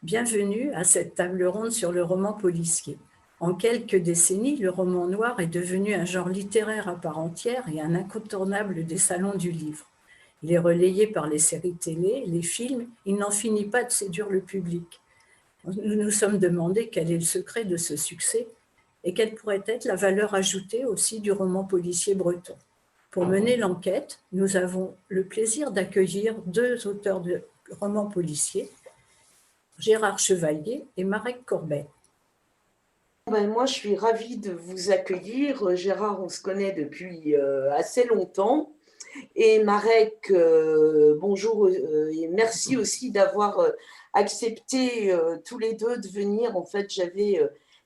Bienvenue à cette table ronde sur le roman policier. En quelques décennies, le roman noir est devenu un genre littéraire à part entière et un incontournable des salons du livre. Il est relayé par les séries télé, les films, il n'en finit pas de séduire le public. Nous nous sommes demandé quel est le secret de ce succès et quelle pourrait être la valeur ajoutée aussi du roman policier breton. Pour mener l'enquête, nous avons le plaisir d'accueillir deux auteurs de romans policiers, Gérard Chevalier et Marek Corbet. Moi, je suis ravie de vous accueillir. Gérard, on se connaît depuis assez longtemps. Et Marek, bonjour et merci aussi d'avoir accepté tous les deux de venir. En fait, j'avais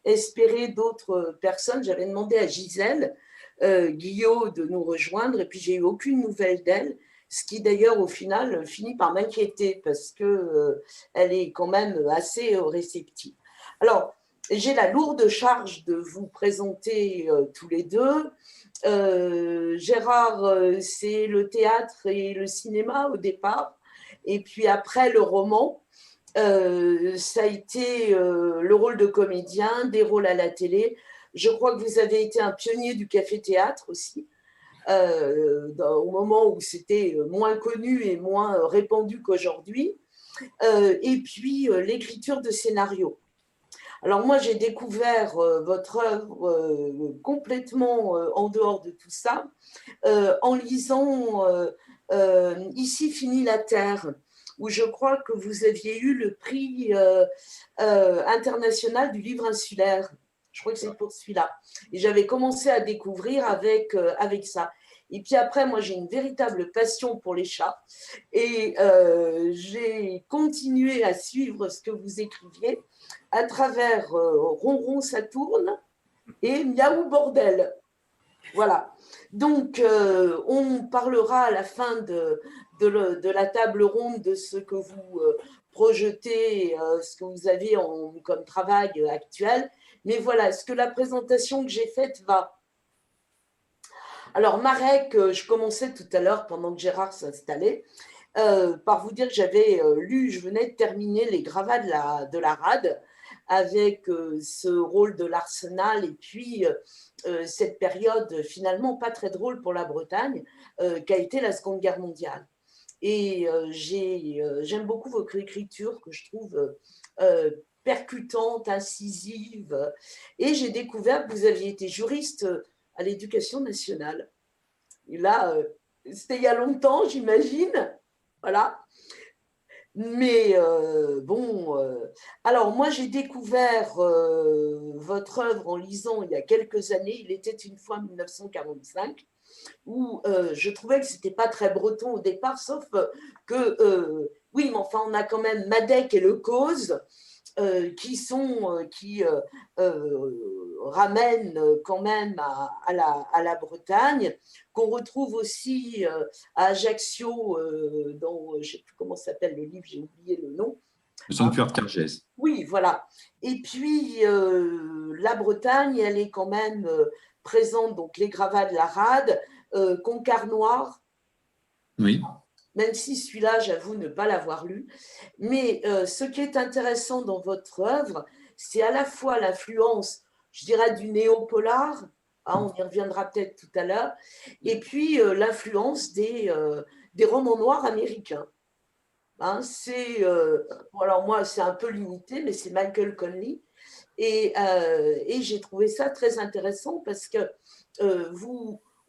espéré d'autres personnes. J'avais demandé à Gisèle Guillot de nous rejoindre et puis j'ai eu aucune nouvelle d'elle. Ce qui d'ailleurs au final finit par m'inquiéter parce que elle est quand même assez réceptive. Alors, j'ai la lourde charge de vous présenter tous les deux. Gérard, c'est le théâtre et le cinéma au départ, et puis après le roman, ça a été le rôle de comédien, des rôles à la télé. Je crois que vous avez été un pionnier du café-théâtre aussi, au moment où c'était moins connu et moins répandu qu'aujourd'hui, et puis l'écriture de scénarios. Alors moi, j'ai découvert votre œuvre complètement en dehors de tout ça, en lisant Ici finit la Terre, où je crois que vous aviez eu le prix international du livre insulaire. Je crois que c'est pour celui-là. Et j'avais commencé à découvrir avec ça. Et puis après, moi, j'ai une véritable passion pour les chats. Et j'ai continué à suivre ce que vous écriviez à travers Ronron, ça tourne et Miaou Bordel. Voilà. Donc, on parlera à la fin de la table ronde de ce que vous projetez, ce que vous avez comme travail actuel. Mais voilà, est-ce que la présentation que j'ai faite va? Alors, Marek, je commençais tout à l'heure, pendant que Gérard s'installait, par vous dire que j'avais lu, je venais de terminer Les Gravats de la Rade, avec ce rôle de l'Arsenal et puis cette période finalement pas très drôle pour la Bretagne, qu'a été la Seconde Guerre mondiale. Et j'aime beaucoup votre écriture que je trouve percutante, incisive. Et j'ai découvert que vous aviez été juriste à l'Éducation nationale. Et là, c'était il y a longtemps, j'imagine. Voilà. Mais bon, alors moi j'ai découvert votre œuvre en lisant il y a quelques années, Il était une fois 1945, où je trouvais que c'était pas très breton au départ, sauf que, oui, mais enfin on a quand même Madec et Le Cause, qui ramènent quand même à la Bretagne, qu'on retrouve aussi à Ajaccio, dans, je ne sais plus comment s'appelle le livre, j'ai oublié le nom. Le sanctuaire de Cargès. Oui, voilà. Et puis, la Bretagne, elle est quand même présente, donc les Gravats de la Rade, Concarnoir, Oui. même si celui-là, j'avoue ne pas l'avoir lu. Mais ce qui est intéressant dans votre œuvre, c'est à la fois l'influence, je dirais, du néo-polar, hein, on y reviendra peut-être tout à l'heure, et puis l'influence des romans noirs américains. Hein, bon, alors moi, c'est un peu limité, mais c'est Michael Conley. Et j'ai trouvé ça très intéressant parce que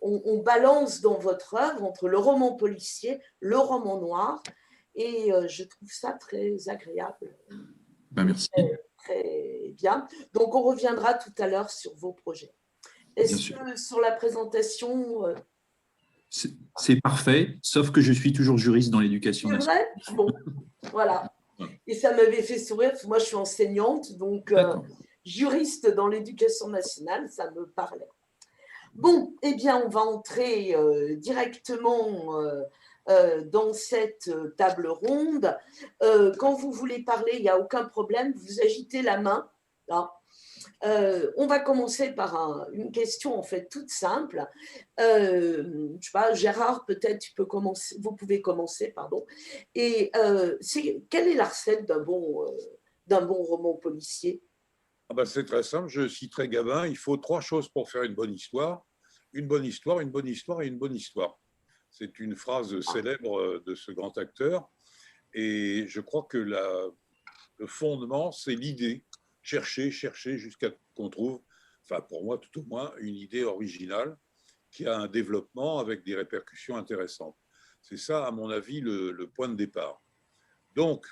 on balance dans votre œuvre entre le roman policier, le roman noir, et je trouve ça très agréable. Ben, merci. Très bien. Donc, on reviendra tout à l'heure sur vos projets. Est-ce que sur la présentation… C'est parfait, sauf que je suis toujours juriste dans l'éducation nationale. C'est vrai ? Bon, voilà. Et ça m'avait fait sourire, parce que moi, je suis enseignante, donc juriste dans l'éducation nationale, ça me parlait. Bon, eh bien, on va entrer directement dans cette table ronde. Quand vous voulez parler, il n'y a aucun problème, vous agitez la main. Là. On va commencer par une question en fait toute simple. Je sais pas, Gérard, peut-être vous pouvez commencer, pardon. Et quelle est la recette d'un bon d'un bon roman policier? Ah ben, c'est très simple, je citerai Gabin, il faut 3 choses pour faire une bonne histoire. Une bonne histoire, une bonne histoire et une bonne histoire. C'est une phrase célèbre de ce grand acteur. Et je crois que le fondement, c'est l'idée. Chercher, chercher jusqu'à ce qu'on trouve, enfin pour moi tout au moins, une idée originale qui a un développement avec des répercussions intéressantes. C'est ça, à mon avis, le point de départ. Donc,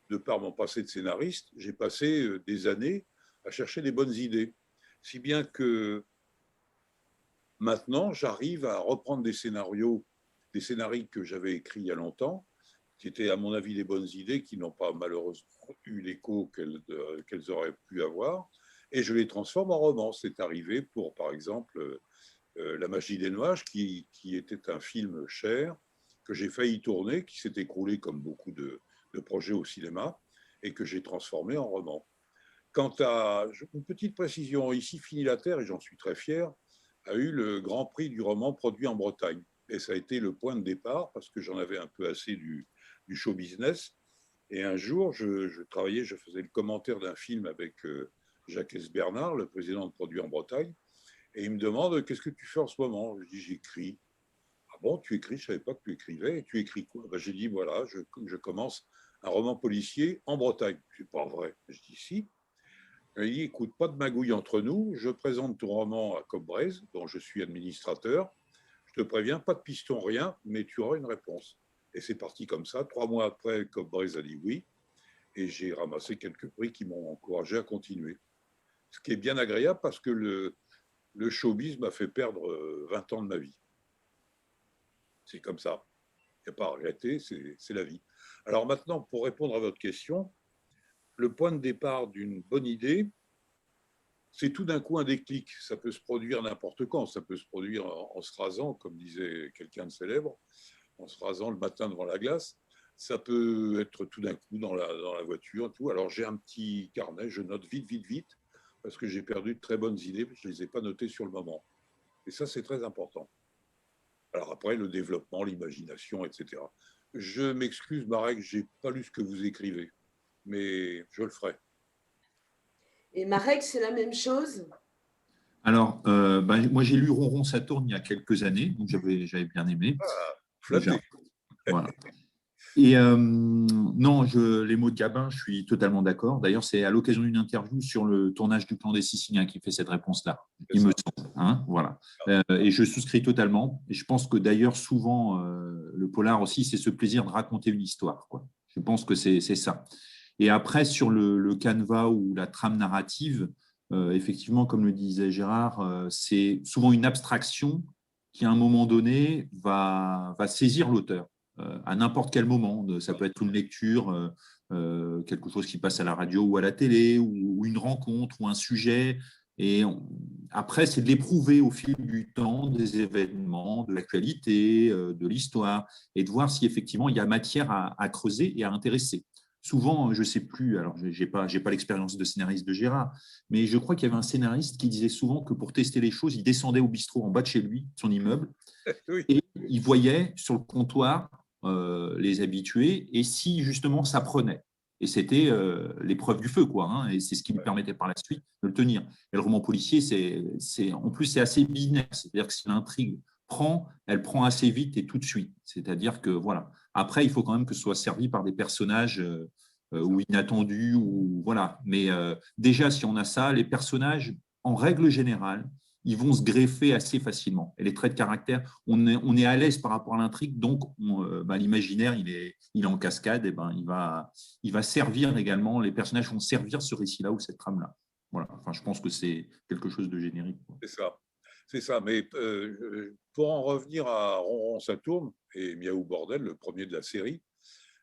de par mon passé de scénariste, j'ai passé des années à chercher des bonnes idées. Si bien que maintenant, j'arrive à reprendre des scénarios que j'avais écrits il y a longtemps, qui étaient à mon avis des bonnes idées, qui n'ont pas malheureusement eu l'écho qu'elles auraient pu avoir, et je les transforme en romans. C'est arrivé pour, par exemple, La magie des nuages, qui était un film cher, que j'ai failli tourner, qui s'est écroulé comme beaucoup de projets au cinéma, et que j'ai transformé en roman. Quant à une petite précision, ici, Fini la Terre, et j'en suis très fier, a eu le grand prix du roman produit en Bretagne. Et ça a été le point de départ, parce que j'en avais un peu assez du show business. Et un jour, je travaillais, je faisais le commentaire d'un film avec Jacques S. Bernard, le président de Produit en Bretagne, et il me demande, qu'est-ce que tu fais en ce moment? Je dis, j'écris. Ah bon, tu écris? Je ne savais pas que tu écrivais. Et tu écris quoi? Ben, j'ai dit, voilà, je commence un roman policier en Bretagne. C'est pas vrai. Je dis, si. Il dit, écoute, pas de magouille entre nous. Je présente ton roman à Cobbrez, dont je suis administrateur. Je te préviens, pas de piston, rien, mais tu auras une réponse. Et c'est parti comme ça. 3 mois après, Cobbrez a dit oui. Et j'ai ramassé quelques prix qui m'ont encouragé à continuer. Ce qui est bien agréable parce que le showbiz m'a fait perdre 20 ans de ma vie. C'est comme ça. Il n'y a pas à regretter, c'est la vie. Alors maintenant, pour répondre à votre question, le point de départ d'une bonne idée, c'est tout d'un coup un déclic. Ça peut se produire n'importe quand. Ça peut se produire en se rasant, comme disait quelqu'un de célèbre, en se rasant le matin devant la glace. Ça peut être tout d'un coup dans la voiture. Tout. Alors j'ai un petit carnet, je note vite, vite, vite, parce que j'ai perdu de très bonnes idées, je ne les ai pas notées sur le moment. Et ça, c'est très important. Alors après, le développement, l'imagination, etc. Je m'excuse, Marek, je n'ai pas lu ce que vous écrivez, mais je le ferai. Et Marek, c'est la même chose? Alors, moi, j'ai lu Ronron Saturne il y a quelques années, donc j'avais bien aimé. Ah, flatté. Voilà. Et non, les mots de Gabin, je suis totalement d'accord. D'ailleurs, c'est à l'occasion d'une interview sur le tournage du Clan des Siciliens qui fait cette réponse-là, il me semble. Hein, voilà. Et je souscris totalement. Et je pense que d'ailleurs, souvent, le polar aussi, c'est ce plaisir de raconter une histoire, quoi. Je pense que c'est ça. Et après, sur le canevas ou la trame narrative, effectivement, comme le disait Gérard, c'est souvent une abstraction qui, à un moment donné, va saisir l'auteur à n'importe quel moment. Ça peut être une lecture, quelque chose qui passe à la radio ou à la télé, ou une rencontre, ou un sujet. Et après, c'est de l'éprouver au fil du temps, des événements, de l'actualité, de l'histoire, et de voir si effectivement il y a matière à creuser et à intéresser. Souvent, je ne sais plus, alors je n'ai pas l'expérience de scénariste de Gérard, mais je crois qu'il y avait un scénariste qui disait souvent que pour tester les choses, il descendait au bistrot en bas de chez lui, son immeuble, Oui. et il voyait sur le comptoir les habitués, et si justement ça prenait. Et c'était l'épreuve du feu, quoi, hein, et c'est ce qui lui permettait par la suite de le tenir. Et le roman policier, en plus, c'est assez binaire, c'est-à-dire que si l'intrigue prend, elle prend assez vite et tout de suite. C'est-à-dire que, voilà. Après, il faut quand même que ce soit servi par des personnages ou inattendus, ou voilà. Mais déjà, si on a ça, les personnages, en règle générale, ils vont se greffer assez facilement. Et les traits de caractère, on est à l'aise par rapport à l'intrigue, donc l'imaginaire, il est en cascade, et il va servir également, les personnages vont servir ce récit-là ou cette trame-là. Voilà. Enfin, je pense que c'est quelque chose de générique, quoi. C'est ça. C'est ça. Mais pour en revenir à Ronron Saturne et Miaou Bordel, le premier de la série,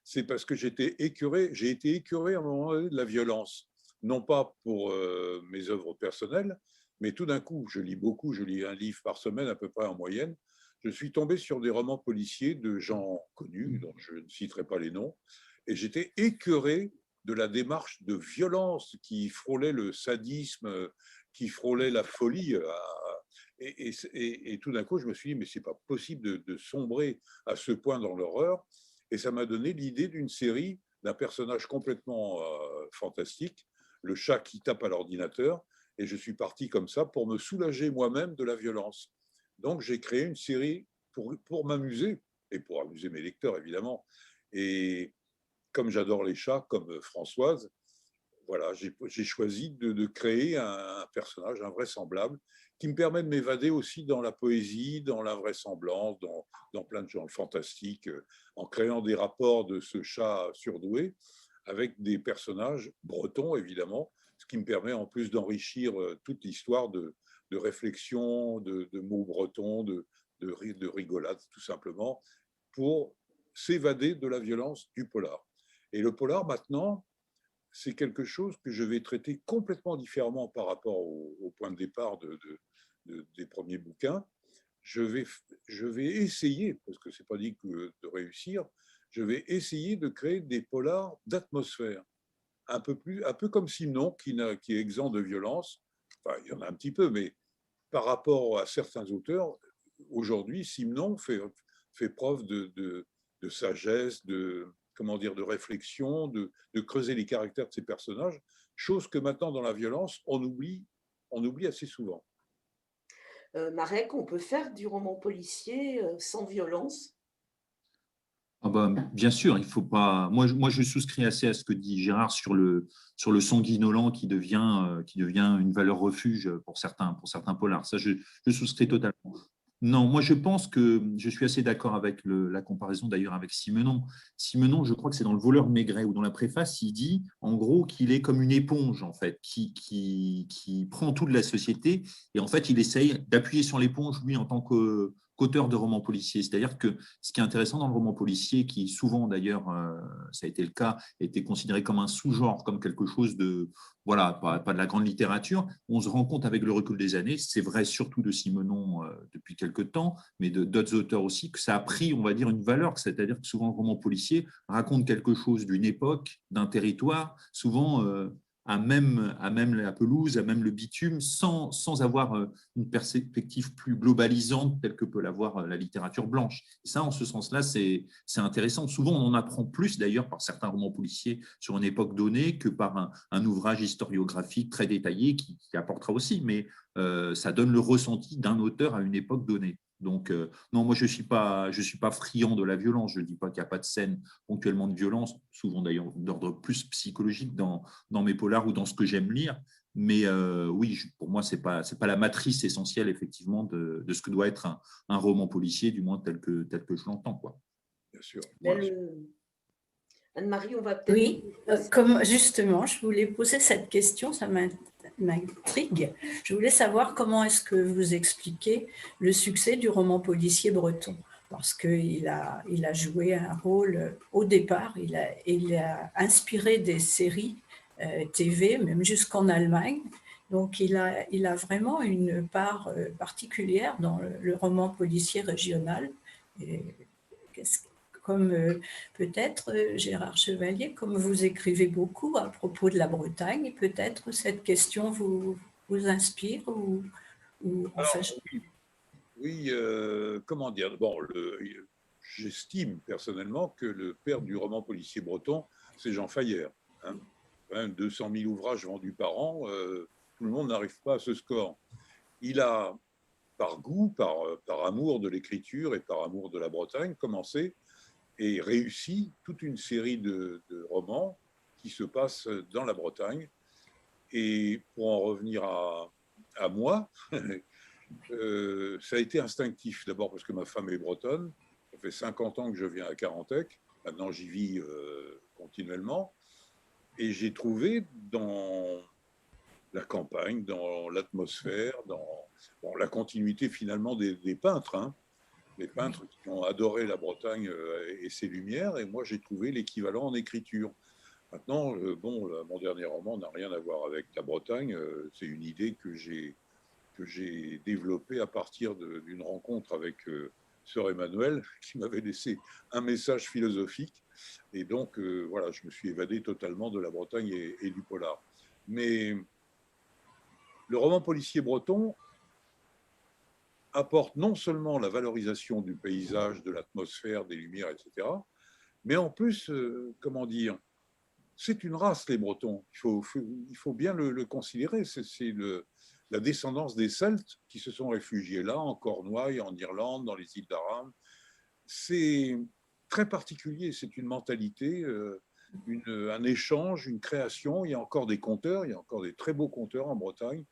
c'est parce que j'ai été écœuré à un moment donné de la violence. Non pas pour mes œuvres personnelles, mais tout d'un coup, je lis beaucoup, je lis un livre par semaine à peu près en moyenne. Je suis tombé sur des romans policiers de gens connus, dont je ne citerai pas les noms, et j'étais écœuré de la démarche de violence qui frôlait le sadisme, qui frôlait la folie. Et tout d'un coup, je me suis dit, mais c'est pas possible de sombrer à ce point dans l'horreur. Et ça m'a donné l'idée d'une série d'un personnage complètement fantastique, le chat qui tape à l'ordinateur, et je suis parti comme ça pour me soulager moi-même de la violence. Donc j'ai créé une série pour m'amuser, et pour amuser mes lecteurs évidemment. Et comme j'adore les chats, comme Françoise, voilà, j'ai choisi de créer un personnage invraisemblable qui me permet de m'évader aussi dans la poésie, dans l'invraisemblance, dans plein de genres fantastiques, en créant des rapports de ce chat surdoué avec des personnages bretons, évidemment, ce qui me permet en plus d'enrichir toute l'histoire de réflexion, de mots bretons, de rigolade, tout simplement, pour s'évader de la violence du polar. Et le polar, maintenant, c'est quelque chose que je vais traiter complètement différemment par rapport au point de départ des premiers bouquins. Je vais essayer, parce que ce n'est pas dit que de réussir, je vais essayer de créer des polars d'atmosphère, un peu comme Simon, qui est exempt de violence. Enfin, il y en a un petit peu, mais par rapport à certains auteurs, aujourd'hui, Simon fait preuve de sagesse, comment dire, de réflexion, de creuser les caractères de ces personnages, chose que maintenant, dans la violence, on oublie assez souvent. Marek, on peut faire du roman policier sans violence? Ah bah, bien sûr, il faut pas. Moi, je souscris assez à ce que dit Gérard sur le sanguinolent qui devient une valeur refuge pour certains polars. Ça, je souscris totalement. Non, moi je pense que je suis assez d'accord avec la comparaison d'ailleurs avec Simenon. Simenon, je crois que c'est dans Le Voleur Maigret ou dans la préface, il dit en gros qu'il est comme une éponge en fait, qui prend tout de la société et en fait il essaye d'appuyer sur l'éponge lui en tant qu'auteur de romans policiers. C'est-à-dire que ce qui est intéressant dans le roman policier, qui souvent d'ailleurs, ça a été le cas, était considéré comme un sous-genre, comme quelque chose de, voilà, pas de la grande littérature, on se rend compte avec le recul des années, c'est vrai surtout de Simenon depuis quelques temps, mais d'autres auteurs aussi, que ça a pris, on va dire, une valeur, c'est-à-dire que souvent le roman policier raconte quelque chose d'une époque, d'un territoire, souvent à même la pelouse, à même le bitume, sans avoir une perspective plus globalisante telle que peut l'avoir la littérature blanche. Et ça, en ce sens-là, c'est intéressant. Souvent, on en apprend plus d'ailleurs par certains romans policiers sur une époque donnée que par un ouvrage historiographique très détaillé qui apportera aussi, mais ça donne le ressenti d'un auteur à une époque donnée. Donc, non, moi, je suis pas friand de la violence. Je ne dis pas qu'il n'y a pas de scène ponctuellement de violence, souvent d'ailleurs d'ordre plus psychologique dans mes polars ou dans ce que j'aime lire. Mais oui, pour moi, c'est pas la matrice essentielle, effectivement, de ce que doit être un roman policier, du moins tel que je l'entends, quoi. Bien sûr. Anne-Marie, on va peut-être… Oui, comme justement, je voulais poser cette question, ça m'intrigue. Je voulais savoir comment est-ce que vous expliquez le succès du roman policier breton, parce qu'il a joué un rôle au départ, il a inspiré des séries TV, même jusqu'en Allemagne. Donc, il a vraiment une part particulière dans le roman policier régional. Et comme peut-être, Gérard Chevalier, comme vous écrivez beaucoup à propos de la Bretagne, peut-être cette question vous inspire ou enfin, oui, comment dire, bon, j'estime personnellement que le père du roman policier breton, c'est Jean Fayère. Hein. 200 000 ouvrages vendus par an, tout le monde n'arrive pas à ce score. Il a, par goût, par amour de l'écriture et par amour de la Bretagne, commencé et réussi toute une série de romans qui se passent dans la Bretagne. Et pour en revenir à moi, ça a été instinctif. D'abord parce que ma femme est bretonne. Ça fait 50 ans que je viens à Carantec. Maintenant, j'y vis continuellement. Et j'ai trouvé dans la campagne, dans l'atmosphère, dans la continuité finalement des peintres. Hein. Les peintres qui ont adoré la Bretagne et ses lumières. Et moi, j'ai trouvé l'équivalent en écriture. Maintenant, mon dernier roman n'a rien à voir avec la Bretagne. C'est une idée que j'ai développée à partir d'une rencontre avec Sœur Emmanuel, qui m'avait laissé un message philosophique. Et donc, voilà, je me suis évadé totalement de la Bretagne et du polar. Mais le roman policier breton apporte non seulement la valorisation du paysage, de l'atmosphère, des lumières, etc., mais en plus, comment dire, c'est une race, les Bretons. Il faut bien le considérer. C'est la descendance des Celtes qui se sont réfugiés là, en Cornouailles, en Irlande, dans les îles d'Aran. C'est très particulier. C'est une mentalité, un échange, une création. Il y a encore des conteurs, il y a encore des très beaux conteurs en Bretagne.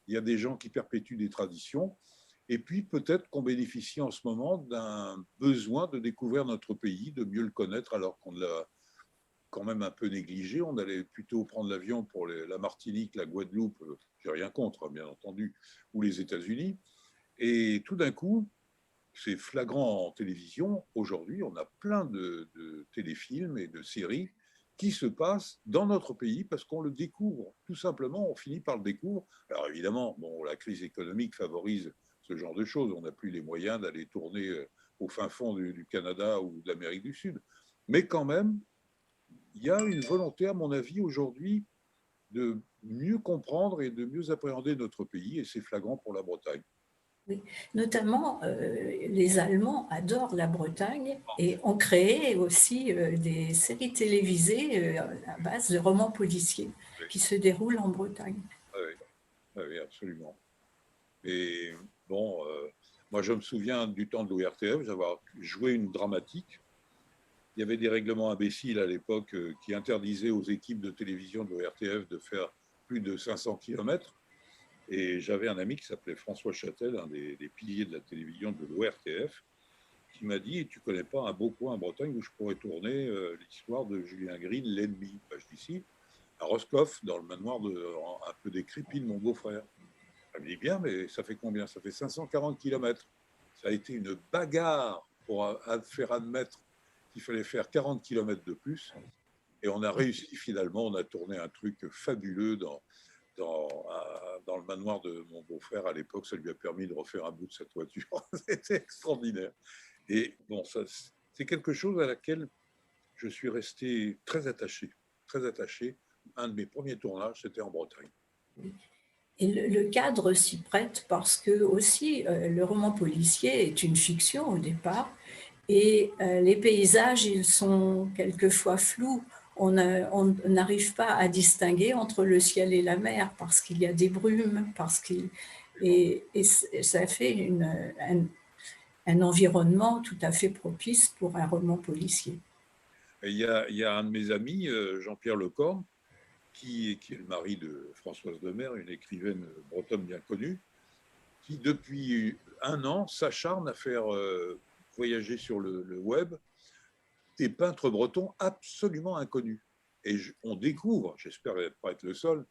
Il y a des gens qui perpétuent des traditions. Et puis peut-être qu'on bénéficie en ce moment d'un besoin de découvrir notre pays, de mieux le connaître alors qu'on l'a quand même un peu négligé. On allait plutôt prendre l'avion pour la Martinique, la Guadeloupe, j'ai rien contre, bien entendu, ou les États-Unis. Et tout d'un coup, c'est flagrant en télévision. Aujourd'hui, on a plein de téléfilms et de séries qui se passent dans notre pays parce qu'on le découvre. Tout simplement, on finit par le découvrir. Alors évidemment, bon, la crise économique favorise ce genre de choses. On n'a plus les moyens d'aller tourner au fin fond du Canada ou de l'Amérique du Sud. Mais quand même, il y a une volonté, à mon avis, aujourd'hui, de mieux comprendre et de mieux appréhender notre pays, et c'est flagrant pour la Bretagne. Oui. Notamment, les Allemands adorent la Bretagne et ont créé aussi des séries télévisées à base de romans policiers qui se déroulent en Bretagne. Oui, absolument. Et bon, moi je me souviens du temps de l'ORTF, d'avoir joué une dramatique. Il y avait des règlements imbéciles à l'époque qui interdisaient aux équipes de télévision de l'ORTF de faire plus de 500 km. Et j'avais un ami qui s'appelait François Châtel, un des piliers de la télévision de l'ORTF, qui m'a dit: tu ne connais pas un beau coin en Bretagne où je pourrais tourner l'histoire de Julien Green, l'ennemi? Je dis si, à Roscoff, dans le manoir un peu décrépit de mon beau-frère. Elle me dit: bien, mais ça fait combien? Ça fait 540 km. Ça a été une bagarre pour faire admettre qu'il fallait faire 40 km de plus. Et on a réussi finalement, on a tourné un truc fabuleux dans le manoir de mon beau-frère à l'époque. Ça lui a permis de refaire un bout de sa toiture. C'était extraordinaire. Et bon, c'est quelque chose à laquelle je suis resté très attaché. Très attaché. Un de mes premiers tournages, c'était en Bretagne. Et le cadre s'y prête parce que aussi le roman policier est une fiction au départ et les paysages, ils sont quelquefois flous. On n'arrive pas à distinguer entre le ciel et la mer parce qu'il y a des brumes, et ça fait un environnement tout à fait propice pour un roman policier. Et il y a un de mes amis, Jean-Pierre Lecorne, qui est le mari de Françoise Demers, une écrivaine bretonne bien connue, qui depuis 1 an s'acharne à faire voyager sur le web des peintres bretons absolument inconnus. Et on découvre, j'espère pas être le seul,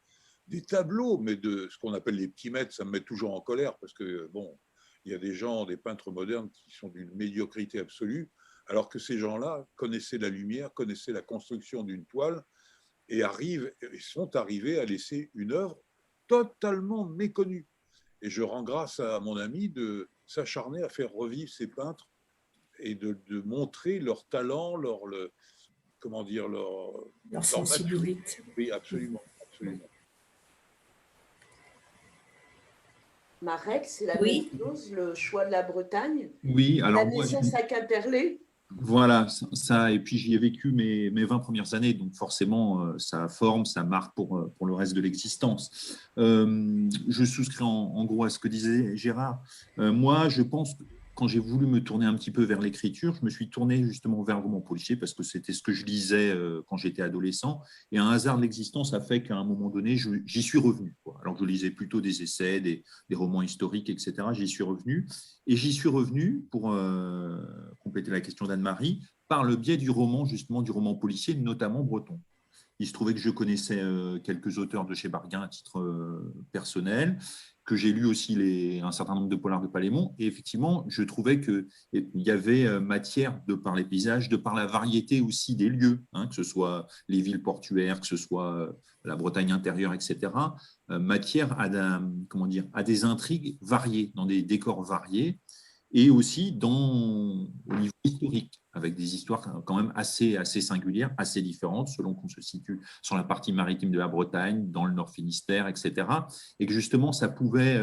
des tableaux, mais de ce qu'on appelle les petits maîtres. Ça me met toujours en colère parce que, bon, il y a des gens, des peintres modernes qui sont d'une médiocrité absolue, alors que ces gens-là connaissaient la lumière, connaissaient la construction d'une toile et sont arrivés à laisser une œuvre totalement méconnue. Et je rends grâce à mon ami de s'acharner à faire revivre ces peintres et de montrer leur talent, leur sensibilité. Oui, absolument, absolument. Marek, c'est la même chose, le choix de la Bretagne. Oui, alors la naissance à Quimperlé. Voilà, ça, et puis j'y ai vécu mes 20 premières années, donc forcément, ça forme, ça marque pour le reste de l'existence. Je souscris en gros à ce que disait Gérard. Moi, je pense que quand j'ai voulu me tourner un petit peu vers l'écriture, je me suis tourné justement vers le roman policier parce que c'était ce que je lisais quand j'étais adolescent. Et un hasard de l'existence a fait qu'à un moment donné, j'y suis revenu. Alors que je lisais plutôt des essais, des romans historiques, etc. J'y suis revenu. Et j'y suis revenu, pour compléter la question d'Anne-Marie, par le biais du roman, justement, du roman policier, notamment breton. Il se trouvait que je connaissais quelques auteurs de chez Barguin à titre personnel, que j'ai lu aussi un certain nombre de polars de Palémon. Et effectivement, je trouvais qu'il y avait matière, de par les paysages, de par la variété aussi des lieux, que ce soit les villes portuaires, que ce soit la Bretagne intérieure, etc., matière à des intrigues variées, dans des décors variés, et aussi au niveau historique, avec des histoires quand même assez singulières, assez différentes, selon qu'on se situe sur la partie maritime de la Bretagne, dans le Nord Finistère, etc. Et que justement, ça pouvait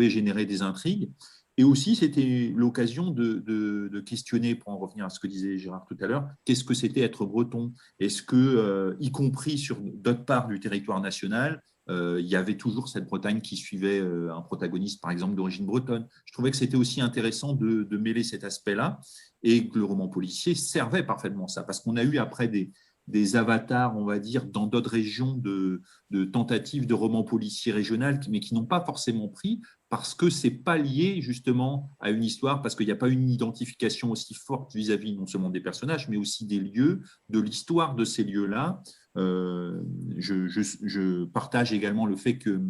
générer des intrigues. Et aussi, c'était l'occasion de questionner, pour en revenir à ce que disait Gérard tout à l'heure, qu'est-ce que c'était être breton? Est-ce que, y compris sur d'autres parts du territoire national, il y avait toujours cette Bretagne qui suivait un protagoniste, par exemple, d'origine bretonne? Je trouvais que c'était aussi intéressant de mêler cet aspect-là et que le roman policier servait parfaitement ça, parce qu'on a eu après des avatars, on va dire, dans d'autres régions de tentatives de romans policiers régionales, mais qui n'ont pas forcément pris parce que ce n'est pas lié justement à une histoire, parce qu'il n'y a pas une identification aussi forte vis-à-vis non seulement des personnages, mais aussi des lieux, de l'histoire de ces lieux-là. Je partage également le fait que,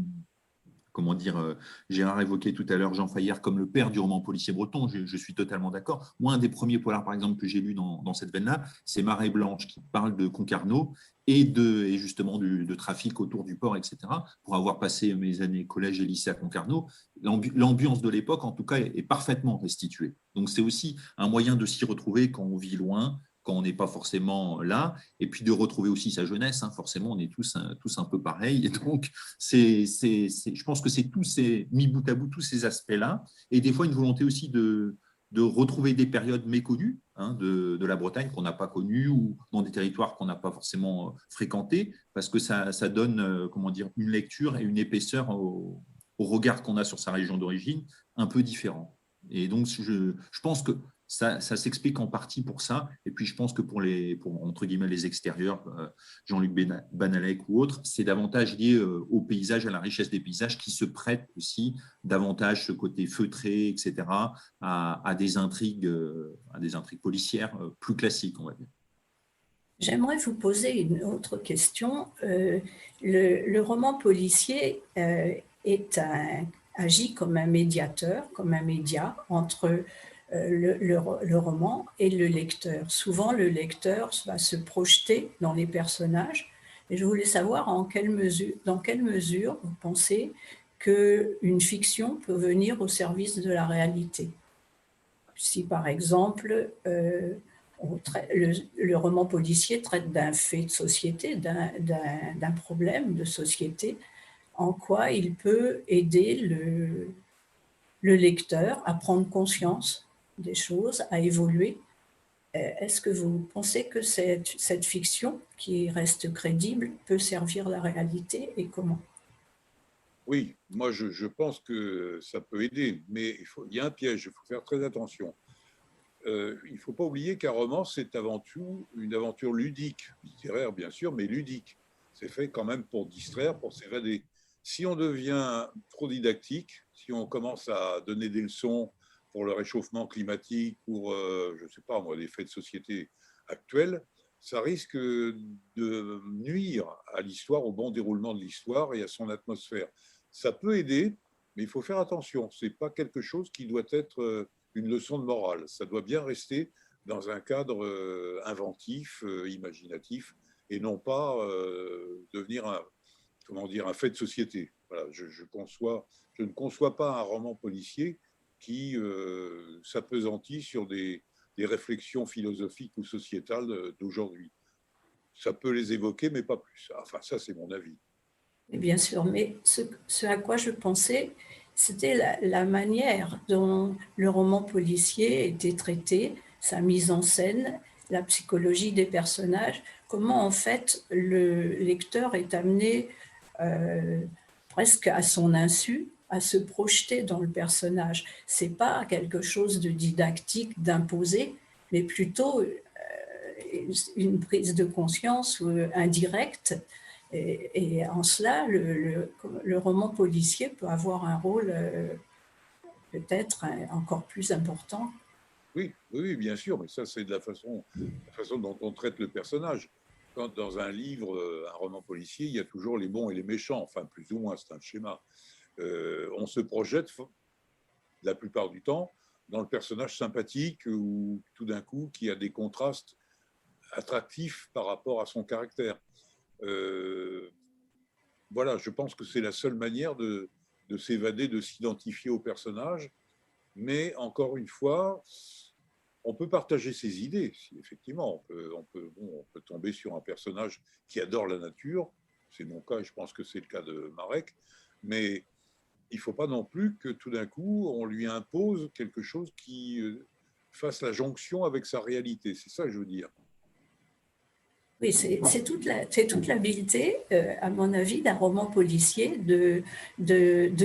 comment dire, Gérard évoquait tout à l'heure Jean Fayère comme le père du roman policier breton, je suis totalement d'accord. Moi, un des premiers polars, par exemple, que j'ai lu dans cette veine-là, c'est Marée Blanche, qui parle de Concarneau et justement de trafic autour du port, etc. Pour avoir passé mes années collège et lycée à Concarneau, l'ambiance de l'époque, en tout cas, est parfaitement restituée. Donc, c'est aussi un moyen de s'y retrouver quand on vit loin, quand on n'est pas forcément là, et puis de retrouver aussi sa jeunesse. Hein. Forcément, on est tous un peu pareils. Et donc, je pense que c'est tous ces, mis bout à bout, tous ces aspects-là, et des fois une volonté aussi de retrouver des périodes méconnues hein, de la Bretagne qu'on n'a pas connues ou dans des territoires qu'on n'a pas forcément fréquentés, parce que ça donne comment dire, une lecture et une épaisseur au regard qu'on a sur sa région d'origine un peu différent. Et donc, je pense que ça s'explique en partie pour ça. Et puis, je pense que pour entre guillemets, les extérieurs, Jean-Luc Banalek ou autres, c'est davantage lié au paysage, à la richesse des paysages qui se prêtent aussi davantage ce côté feutré, etc., à des intrigues policières plus classiques, on va dire. J'aimerais vous poser une autre question. Le roman policier agit comme un médiateur, comme un média entre le roman et le lecteur. Souvent, le lecteur va se projeter dans les personnages. Et je voulais savoir dans quelle mesure vous pensez qu'une fiction peut venir au service de la réalité. Si, par exemple, le roman policier traite d'un fait de société, d'un problème de société, en quoi il peut aider le lecteur à prendre conscience des choses, à évoluer. Est-ce que vous pensez que cette fiction, qui reste crédible, peut servir la réalité et comment? Oui, moi je pense que ça peut aider, mais il y a un piège, il faut faire très attention. Il ne faut pas oublier qu'un roman, c'est avant tout une aventure ludique, littéraire bien sûr, mais ludique. C'est fait quand même pour distraire, pour s'évader. Si on devient trop didactique, si on commence à donner des leçons pour le réchauffement climatique, pour, je ne sais pas moi, les faits de société actuels, ça risque de nuire à l'histoire, au bon déroulement de l'histoire et à son atmosphère. Ça peut aider, mais il faut faire attention. Ce n'est pas quelque chose qui doit être une leçon de morale. Ça doit bien rester dans un cadre inventif, imaginatif, et non pas devenir un fait de société. Voilà, je ne conçois pas un roman policier qui s'appesantit sur des réflexions philosophiques ou sociétales d'aujourd'hui. Ça peut les évoquer, mais pas plus. Enfin, ça, c'est mon avis. Et bien sûr, mais ce à quoi je pensais, c'était la manière dont le roman policier était traité, sa mise en scène, la psychologie des personnages, comment en fait le lecteur est amené presque à son insu à se projeter dans le personnage. C'est pas quelque chose de didactique, d'imposé, mais plutôt une prise de conscience indirecte. Et en cela, le roman policier peut avoir un rôle peut-être encore plus important. Oui, oui, bien sûr, mais ça, c'est de la façon dont on traite le personnage. Quand dans un livre, un roman policier, il y a toujours les bons et les méchants, enfin, plus ou moins, c'est un schéma. On se projette la plupart du temps dans le personnage sympathique ou tout d'un coup qui a des contrastes attractifs par rapport à son caractère. Voilà, je pense que c'est la seule manière de s'évader, de s'identifier au personnage. Mais encore une fois, on peut partager ses idées. Effectivement, on peut tomber sur un personnage qui adore la nature. C'est mon cas et je pense que c'est le cas de Marek. Mais il ne faut pas non plus que tout d'un coup, on lui impose quelque chose qui fasse la jonction avec sa réalité. C'est ça que je veux dire. Oui, c'est toute l'habileté, à mon avis, d'un roman policier de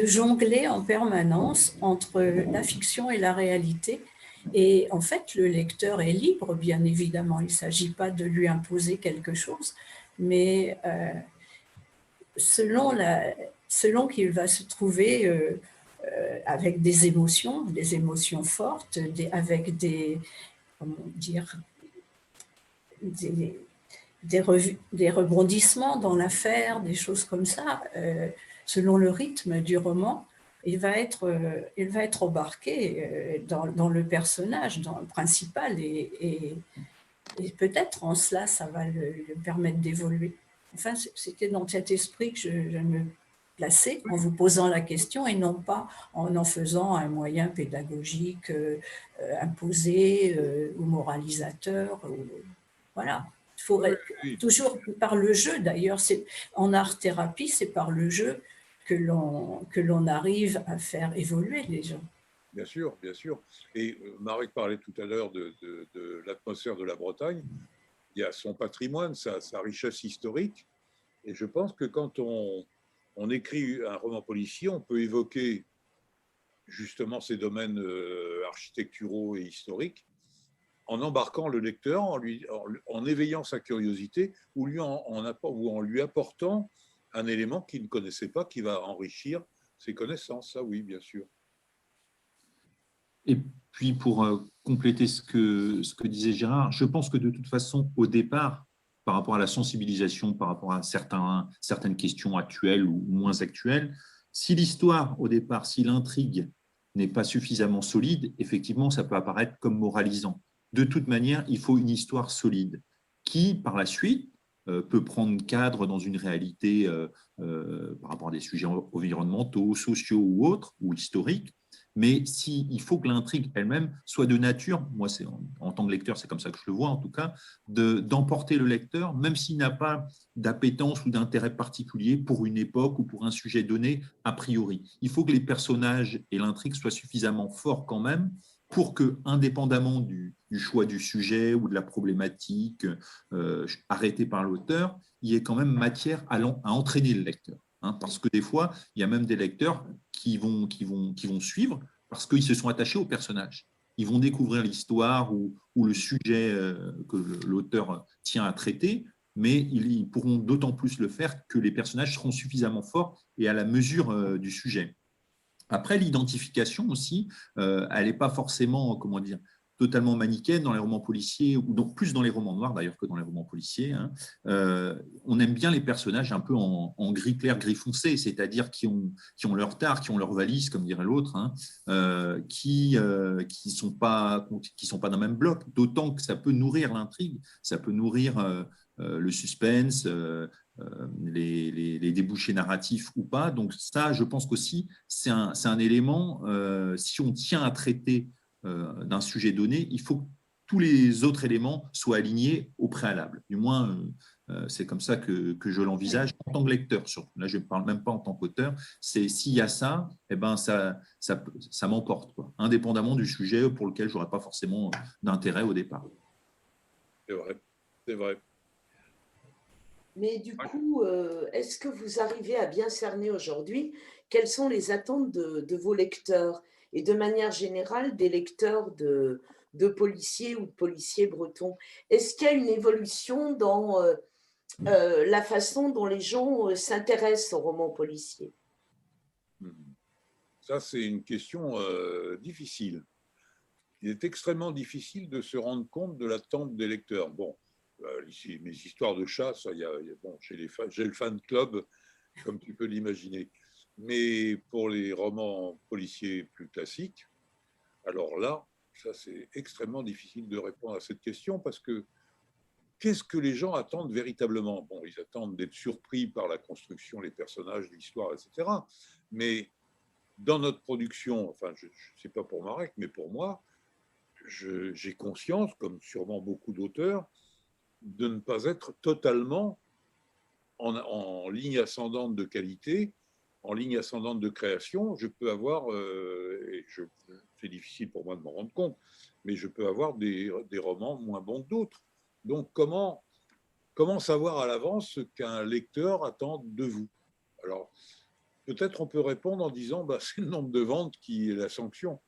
jongler en permanence entre la fiction et la réalité. Et en fait, le lecteur est libre, bien évidemment. Il ne s'agit pas de lui imposer quelque chose, mais selon, selon qu'il va se trouver avec des émotions fortes, avec comment dire, des, des rebondissements dans l'affaire, des choses comme ça, selon le rythme du roman, il va être embarqué dans le personnage, dans le principal, et peut-être en cela, ça va le permettre d'évoluer. Enfin, c'était dans cet esprit que je me plaçais en vous posant la question et non pas en faisant un moyen pédagogique imposé ou moralisateur. Voilà. Il faut Oui, oui, toujours par le jeu, d'ailleurs, en art-thérapie, c'est par le jeu que l'on arrive à faire évoluer les gens. bien sûr, bien sûr. Et Marek parlait tout à l'heure de l'atmosphère de la Bretagne. Il y a son patrimoine, sa richesse historique. Et je pense que quand on écrit un roman policier, on peut évoquer justement ces domaines architecturaux et historiques en embarquant le lecteur, en éveillant sa curiosité ou en lui apportant un élément qu'il ne connaissait pas, qui va enrichir ses connaissances. Ça, oui, bien sûr. Et puis, pour compléter ce que disait Gérard, je pense que de toute façon, au départ, par rapport à la sensibilisation, par rapport à certaines questions actuelles ou moins actuelles, si l'histoire, au départ, si l'intrigue n'est pas suffisamment solide, effectivement, ça peut apparaître comme moralisant. De toute manière, il faut une histoire solide qui, par la suite, peut prendre cadre dans une réalité par rapport à des sujets environnementaux, sociaux ou autres, ou historiques. Mais il faut que l'intrigue elle-même soit de nature, moi en tant que lecteur, c'est comme ça que je le vois en tout cas, d'emporter le lecteur, même s'il n'a pas d'appétence ou d'intérêt particulier pour une époque ou pour un sujet donné a priori. Il faut que les personnages et l'intrigue soient suffisamment forts quand même pour que, indépendamment du choix du sujet ou de la problématique arrêtée par l'auteur, il y ait quand même matière à entraîner le lecteur. Parce que des fois, il y a même des lecteurs qui vont suivre parce qu'ils se sont attachés au personnage. Ils vont découvrir l'histoire ou le sujet que l'auteur tient à traiter, mais ils pourront d'autant plus le faire que les personnages seront suffisamment forts et à la mesure du sujet. Après, l'identification aussi, elle n'est pas forcément, comment dire, totalement manichéenne dans les romans policiers, ou donc plus dans les romans noirs d'ailleurs que dans les romans policiers. On aime bien les personnages un peu en gris clair, gris foncé, c'est-à-dire qui ont leur tare, qui ont leur valise, comme dirait l'autre, qui sont pas dans le même bloc, d'autant que ça peut nourrir l'intrigue, ça peut nourrir le suspense, les débouchés narratifs ou pas. Donc ça, je pense qu'aussi, c'est un élément, si on tient à traiter d'un sujet donné, il faut que tous les autres éléments soient alignés au préalable. Du moins, c'est comme ça que je l'envisage en tant que lecteur. Surtout. Là, je ne parle même pas en tant qu'auteur. C'est s'il y a ça, eh ben, ça m'emporte, quoi, indépendamment du sujet pour lequel je n'aurais pas forcément d'intérêt au départ. C'est vrai, c'est vrai. Mais du coup, est-ce que vous arrivez à bien cerner aujourd'hui quelles sont les attentes de vos lecteurs et de manière générale des lecteurs de policiers ou de policiers bretons? Est-ce qu'il y a une évolution dans la façon dont les gens s'intéressent aux romans policiers? Ça, c'est une question difficile. Il est extrêmement difficile de se rendre compte de l'attente des lecteurs. Bon, ici, mes histoires de chats, bon, j'ai le fan club, comme tu peux l'imaginer. Mais pour les romans policiers plus classiques, alors là, ça c'est extrêmement difficile de répondre à cette question parce que qu'est-ce que les gens attendent véritablement? Bon, ils attendent d'être surpris par la construction, les personnages, l'histoire, etc. Mais dans notre production, enfin, je ne sais pas pour Marek, mais pour moi, j'ai conscience, comme sûrement beaucoup d'auteurs, de ne pas être totalement en ligne ascendante de qualité en ligne ascendante de création, je peux avoir, c'est difficile pour moi de m'en rendre compte, mais je peux avoir des romans moins bons que d'autres. Donc, comment savoir à l'avance ce qu'un lecteur attend de vous? Alors, peut-être on peut répondre en disant, bah, c'est le nombre de ventes qui est la sanction.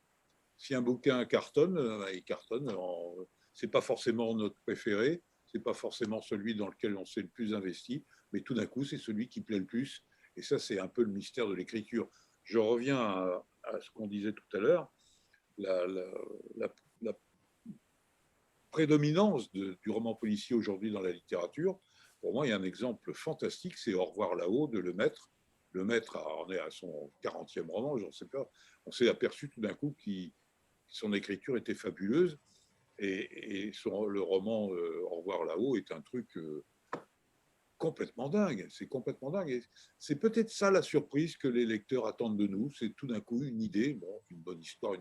Si un bouquin cartonne, il cartonne. C'est pas forcément notre préféré, c'est pas forcément celui dans lequel on s'est le plus investi, mais tout d'un coup, c'est celui qui plaît le plus. Et ça, c'est un peu le mystère de l'écriture. Je reviens à ce qu'on disait tout à l'heure. La prédominance du roman policier aujourd'hui dans la littérature, pour moi, il y a un exemple fantastique, c'est Au revoir là-haut de Lemaître. Lemaître en est à son 40e roman, j'en sais pas. On s'est aperçu tout d'un coup que son écriture était fabuleuse et le roman Au revoir là-haut est un truc complètement dingue. C'est complètement dingue. Et c'est peut-être ça la surprise que les lecteurs attendent de nous. C'est tout d'un coup une idée, bon, une bonne histoire,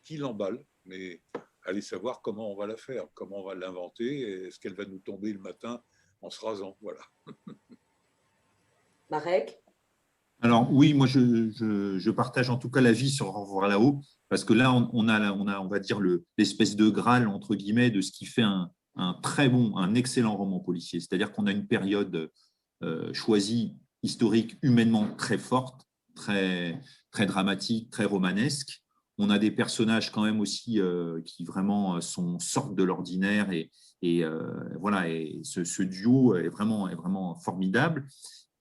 qui l'emballe. Mais allez savoir comment on va la faire, comment on va l'inventer. Est-ce qu'elle va nous tomber le matin en se rasant? Voilà. Marek? Alors oui, moi je partage en tout cas l'avis sur Au revoir là-haut, parce que là on va dire l'espèce de Graal entre guillemets de ce qui fait un très bon, un excellent roman policier. C'est-à-dire qu'on a une période choisie, historique, humainement très forte, très dramatique, très romanesque. On a des personnages quand même aussi qui vraiment sortent de l'ordinaire voilà, et ce duo est vraiment formidable.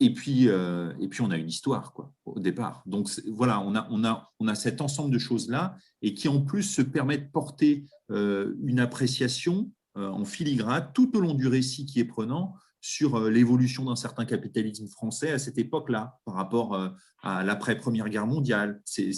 Et puis, on a une histoire quoi, au départ. Donc, voilà, on a cet ensemble de choses-là et qui, en plus, se permet de porter une appréciation en filigrane tout au long du récit qui est prenant sur l'évolution d'un certain capitalisme français à cette époque-là par rapport à l'après-Première Guerre mondiale. Il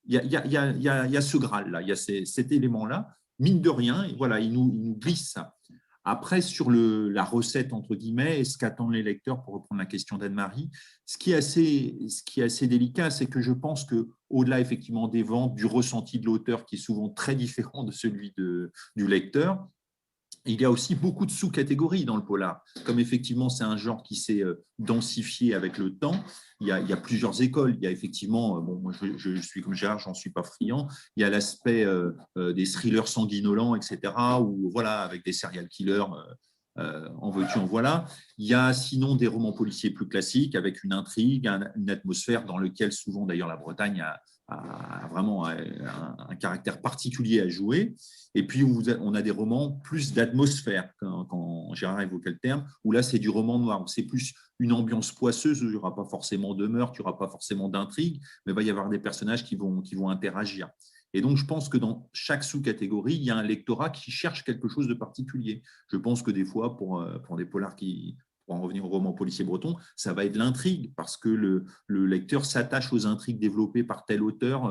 y a ce Graal-là, il y a cet élément-là. Mine de rien, voilà, il nous glisse ça. Après, sur la recette, entre guillemets, et ce qu'attendent les lecteurs, pour reprendre la question d'Anne-Marie, ce qui est assez délicat, c'est que je pense qu'au-delà, effectivement, des ventes, du ressenti de l'auteur, qui est souvent très différent de celui du lecteur, il y a aussi beaucoup de sous-catégories dans le polar. Comme effectivement, c'est un genre qui s'est densifié avec le temps, il y a plusieurs écoles. Il y a effectivement, bon, moi je suis comme Gérard, j'en suis pas friand. Il y a l'aspect des thrillers sanguinolents, etc., où voilà, avec des serial killers, en veux-tu, en voilà. Il y a sinon des romans policiers plus classiques avec une intrigue, une atmosphère dans laquelle souvent d'ailleurs la Bretagne a vraiment un caractère particulier à jouer. Et puis, on a des romans plus d'atmosphère, quand Gérard évoquait le terme, où là, c'est du roman noir, où c'est plus une ambiance poisseuse, où il n'y aura pas forcément de meurtre, il n'y aura pas forcément d'intrigue, mais il va y avoir des personnages qui vont interagir. Et donc, je pense que dans chaque sous-catégorie, il y a un lectorat qui cherche quelque chose de particulier. Je pense que des fois, pour des polars pour en revenir au roman policier breton, ça va être l'intrigue, parce que le lecteur s'attache aux intrigues développées par tel auteur,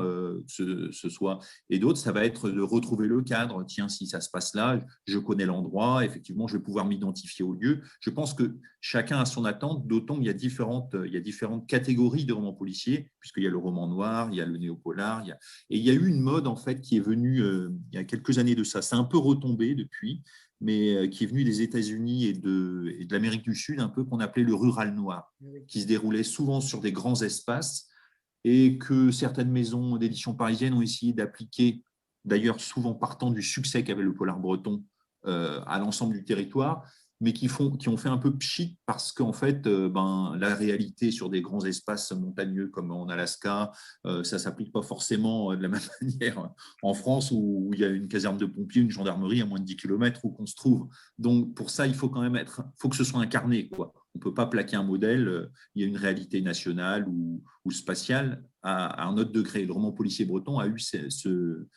ce soit, et d'autres, ça va être de retrouver le cadre. Tiens, si ça se passe là, je connais l'endroit, effectivement, je vais pouvoir m'identifier au lieu. Je pense que chacun a son attente, d'autant qu'il y a différentes catégories de romans policiers, puisqu'il y a le roman noir, il y a le néopolar, et il y a eu une mode, en fait, qui est venue il y a quelques années de ça. C'est un peu retombé depuis, mais qui est venu des États-Unis et de l'Amérique du Sud, un peu qu'on appelait le rural noir, qui se déroulait souvent sur des grands espaces et que certaines maisons d'édition parisiennes ont essayé d'appliquer, d'ailleurs souvent partant du succès qu'avait le polar breton à l'ensemble du territoire, mais qui ont fait un peu pchit parce qu'en fait, la réalité sur des grands espaces montagneux comme en Alaska, ça ne s'applique pas forcément de la même manière en France où il y a une caserne de pompiers, une gendarmerie à moins de 10 km où qu'on se trouve. Donc, pour ça, il faut quand même faut que ce soit incarné, quoi. On ne peut pas plaquer un modèle, il y a une réalité nationale ou spatiale à un autre degré. Le roman policier breton a eu ce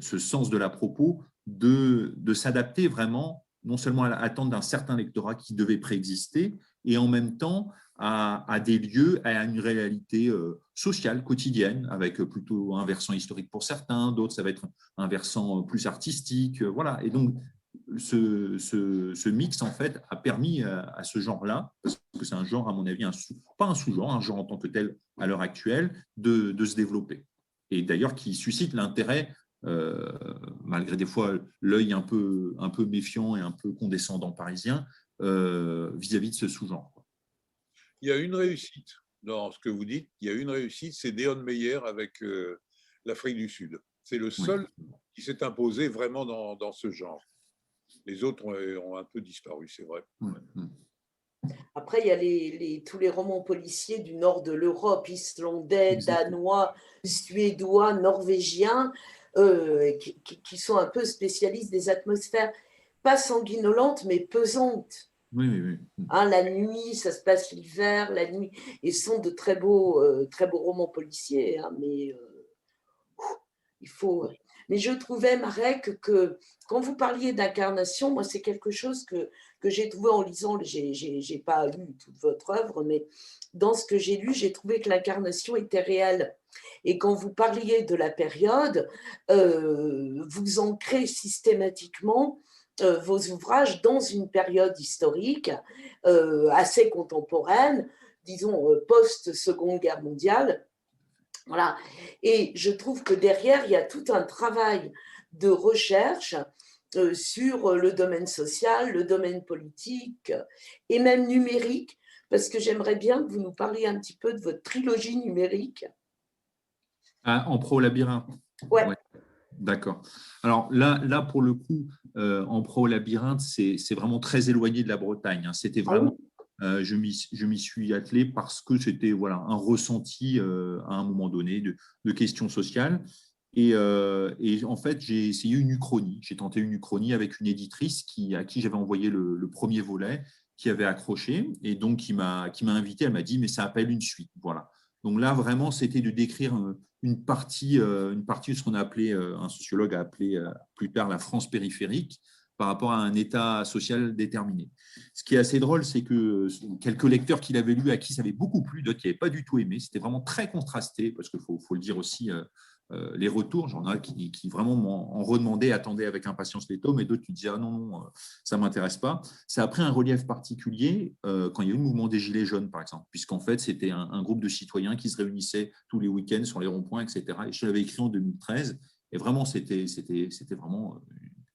sens de la propos de s'adapter vraiment non seulement à l'attente d'un certain lectorat qui devait préexister, et en même temps à des lieux, à une réalité sociale, quotidienne, avec plutôt un versant historique pour certains, d'autres, ça va être un versant plus artistique. Voilà. Et donc, ce mix, en fait, a permis à ce genre-là, parce que c'est un genre, à mon avis, pas un sous-genre, un genre en tant que tel à l'heure actuelle, de se développer. Et d'ailleurs, qui suscite l'intérêt, malgré des fois l'œil un peu méfiant et un peu condescendant parisien, vis-à-vis de ce sous-genre. Il y a une réussite dans ce que vous dites. Il y a une réussite, c'est Deon Meyer avec l'Afrique du Sud. C'est le seul qui s'est imposé vraiment dans ce genre. Les autres ont un peu disparu, c'est vrai. Après, il y a tous les romans policiers du nord de l'Europe, islandais, danois, suédois, norvégiens, qui sont un peu spécialistes des atmosphères, pas sanguinolentes, mais pesantes. Oui. Hein, la nuit, ça se passe l'hiver, la nuit, et ce sont de très beaux romans policiers, hein, mais il faut. Mais je trouvais, Marek, que quand vous parliez d'incarnation, moi, c'est quelque chose que j'ai trouvé en lisant. J'ai pas lu toute votre œuvre, mais dans ce que j'ai lu, j'ai trouvé que l'incarnation était réelle. Et quand vous parliez de la période, vous ancrez systématiquement vos ouvrages dans une période historique assez contemporaine, disons post-Seconde Guerre mondiale. Voilà. Et je trouve que derrière, il y a tout un travail de recherche sur le domaine social, le domaine politique et même numérique, parce que j'aimerais bien que vous nous parliez un petit peu de votre trilogie numérique. En pro-labyrinthe. Ouais. D'accord. Alors là, pour le coup, en pro-labyrinthe, c'est vraiment très éloigné de la Bretagne. Hein. C'était vraiment, je m'y suis attelé parce que c'était un ressenti à un moment donné de questions sociales. Et en fait, j'ai essayé une uchronie. J'ai tenté une uchronie avec une éditrice à qui j'avais envoyé le premier volet, qui avait accroché, et donc qui m'a invité. Elle m'a dit, mais ça appelle une suite. Voilà. Donc là, vraiment, c'était de décrire une partie de ce qu'on a appelé, un sociologue a appelé plus tard la France périphérique, par rapport à un état social déterminé. Ce qui est assez drôle, c'est que quelques lecteurs qui l'avaient lu, à qui ça avait beaucoup plu, d'autres qui n'avaient pas du tout aimé, c'était vraiment très contrasté, parce qu'il faut le dire aussi, les retours, j'en ai qui vraiment m'en redemandaient, attendaient avec impatience les tomes, et d'autres qui disaient ah non, ça ne m'intéresse pas. Ça a pris un relief particulier quand il y a eu le mouvement des Gilets jaunes, par exemple, puisqu'en fait, c'était un groupe de citoyens qui se réunissaient tous les week-ends sur les ronds-points, etc. Et je l'avais écrit en 2013, et vraiment, c'était vraiment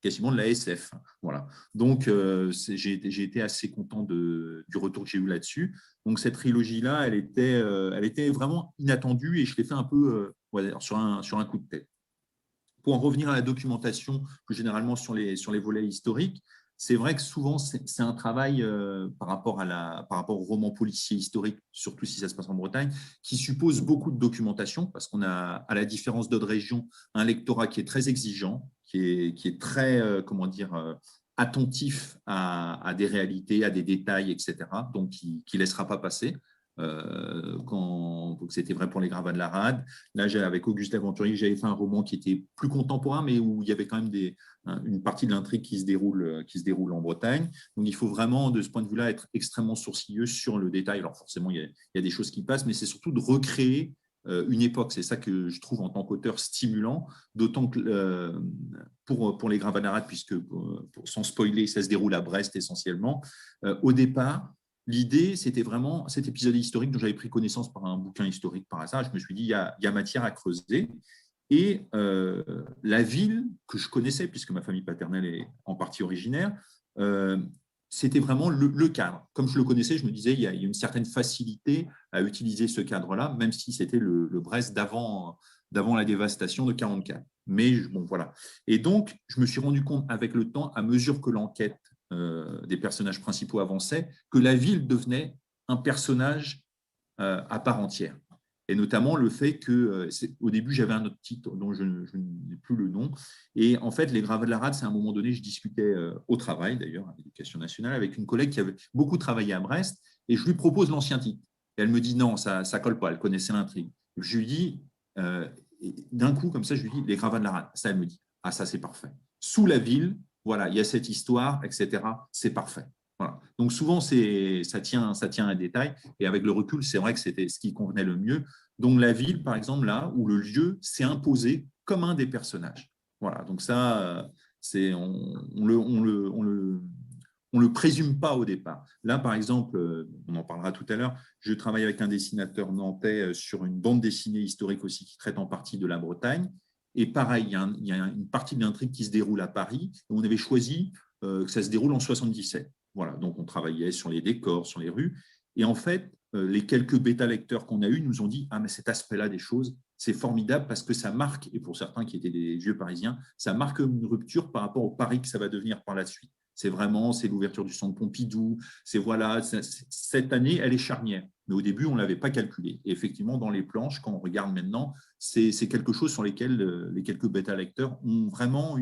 quasiment de la SF. Voilà. Donc, j'ai été assez content du retour que j'ai eu là-dessus. Donc, cette trilogie-là, elle était vraiment inattendue, et je l'ai fait un peu sur un coup de tête. Pour en revenir à la documentation, plus généralement sur les volets historiques, c'est vrai que souvent, c'est un travail par rapport au roman policier historique, surtout si ça se passe en Bretagne, qui suppose beaucoup de documentation, parce qu'on a, à la différence d'autres régions, un lectorat qui est très exigeant, qui est très, attentif à des réalités, à des détails, etc., donc qui ne laissera pas passer. C'était vrai pour les Gravats de la Rade. Là, avec Auguste Aventurier, j'avais fait un roman qui était plus contemporain, mais où il y avait quand même une partie de l'intrigue qui se déroule en Bretagne. Donc, il faut vraiment, de ce point de vue-là, être extrêmement sourcilleux sur le détail. Alors, forcément, il y a des choses qui passent, mais c'est surtout de recréer une époque. C'est ça que je trouve en tant qu'auteur stimulant, d'autant que pour les Gravats de la Rade, puisque sans spoiler, ça se déroule à Brest essentiellement, au départ, l'idée, c'était vraiment cet épisode historique dont j'avais pris connaissance par un bouquin historique par hasard. Je me suis dit, il y a matière à creuser. Et la ville que je connaissais, puisque ma famille paternelle est en partie originaire, c'était vraiment le cadre. Comme je le connaissais, je me disais, il y a une certaine facilité à utiliser ce cadre-là, même si c'était le Brest d'avant la dévastation de 1944. Mais bon, voilà. Et donc, je me suis rendu compte avec le temps, à mesure que l'enquête des personnages principaux avançaient, que la ville devenait un personnage à part entière. Et notamment le fait que, au début, j'avais un autre titre dont je n'ai plus le nom. Et en fait, les Gravats de la Rade, c'est à un moment donné, je discutais au travail, d'ailleurs, à l'Éducation nationale, avec une collègue qui avait beaucoup travaillé à Brest, et je lui propose l'ancien titre. Et elle me dit non, ça ne colle pas, elle connaissait l'intrigue. Je lui dis, d'un coup, comme ça, je lui dis, les Gravats de la Rade. Ça, elle me dit, ah, ça, c'est parfait. Sous la ville, voilà, il y a cette histoire, etc. C'est parfait. Voilà. Donc souvent, ça tient à un détail. Et avec le recul, c'est vrai que c'était ce qui convenait le mieux. Donc la ville, par exemple, là où le lieu s'est imposé comme un des personnages. Voilà. Donc ça, on le présume pas au départ. Là, par exemple, on en parlera tout à l'heure. Je travaille avec un dessinateur nantais sur une bande dessinée historique aussi qui traite en partie de la Bretagne. Et pareil, il y a une partie de l'intrigue qui se déroule à Paris. On avait choisi que ça se déroule en 77. Voilà, donc on travaillait sur les décors, sur les rues. Et en fait, les quelques bêta-lecteurs qu'on a eus nous ont dit « Ah, mais cet aspect-là des choses, c'est formidable parce que ça marque, et pour certains qui étaient des vieux Parisiens, ça marque une rupture par rapport au Paris que ça va devenir par la suite. C'est l'ouverture du centre Pompidou, cette année, elle est charnière. Mais au début, on ne l'avait pas calculé. Et effectivement, dans les planches, quand on regarde maintenant, c'est quelque chose sur lesquels les quelques bêta-lecteurs ont vraiment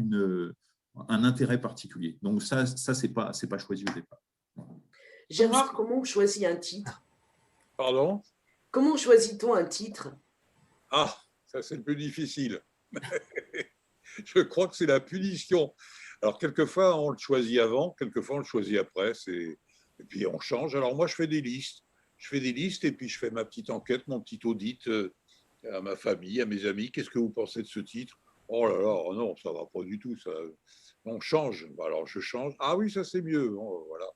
un intérêt particulier. Donc ça c'est pas choisi au départ. Gérard, comment on choisit un titre? Pardon? Comment choisit-on un titre? Ah, ça c'est le plus difficile. Je crois que c'est la punition. Alors, quelquefois, on le choisit avant, quelquefois, on le choisit après. Et puis, on change. Alors, moi, je fais des listes. Je fais des listes et puis je fais ma petite enquête, mon petit audit à ma famille, à mes amis. Qu'est-ce que vous pensez de ce titre? Oh là là, non, ça ne va pas du tout. Ça. On change. Alors, je change. Ah oui, ça, c'est mieux. Oh, voilà.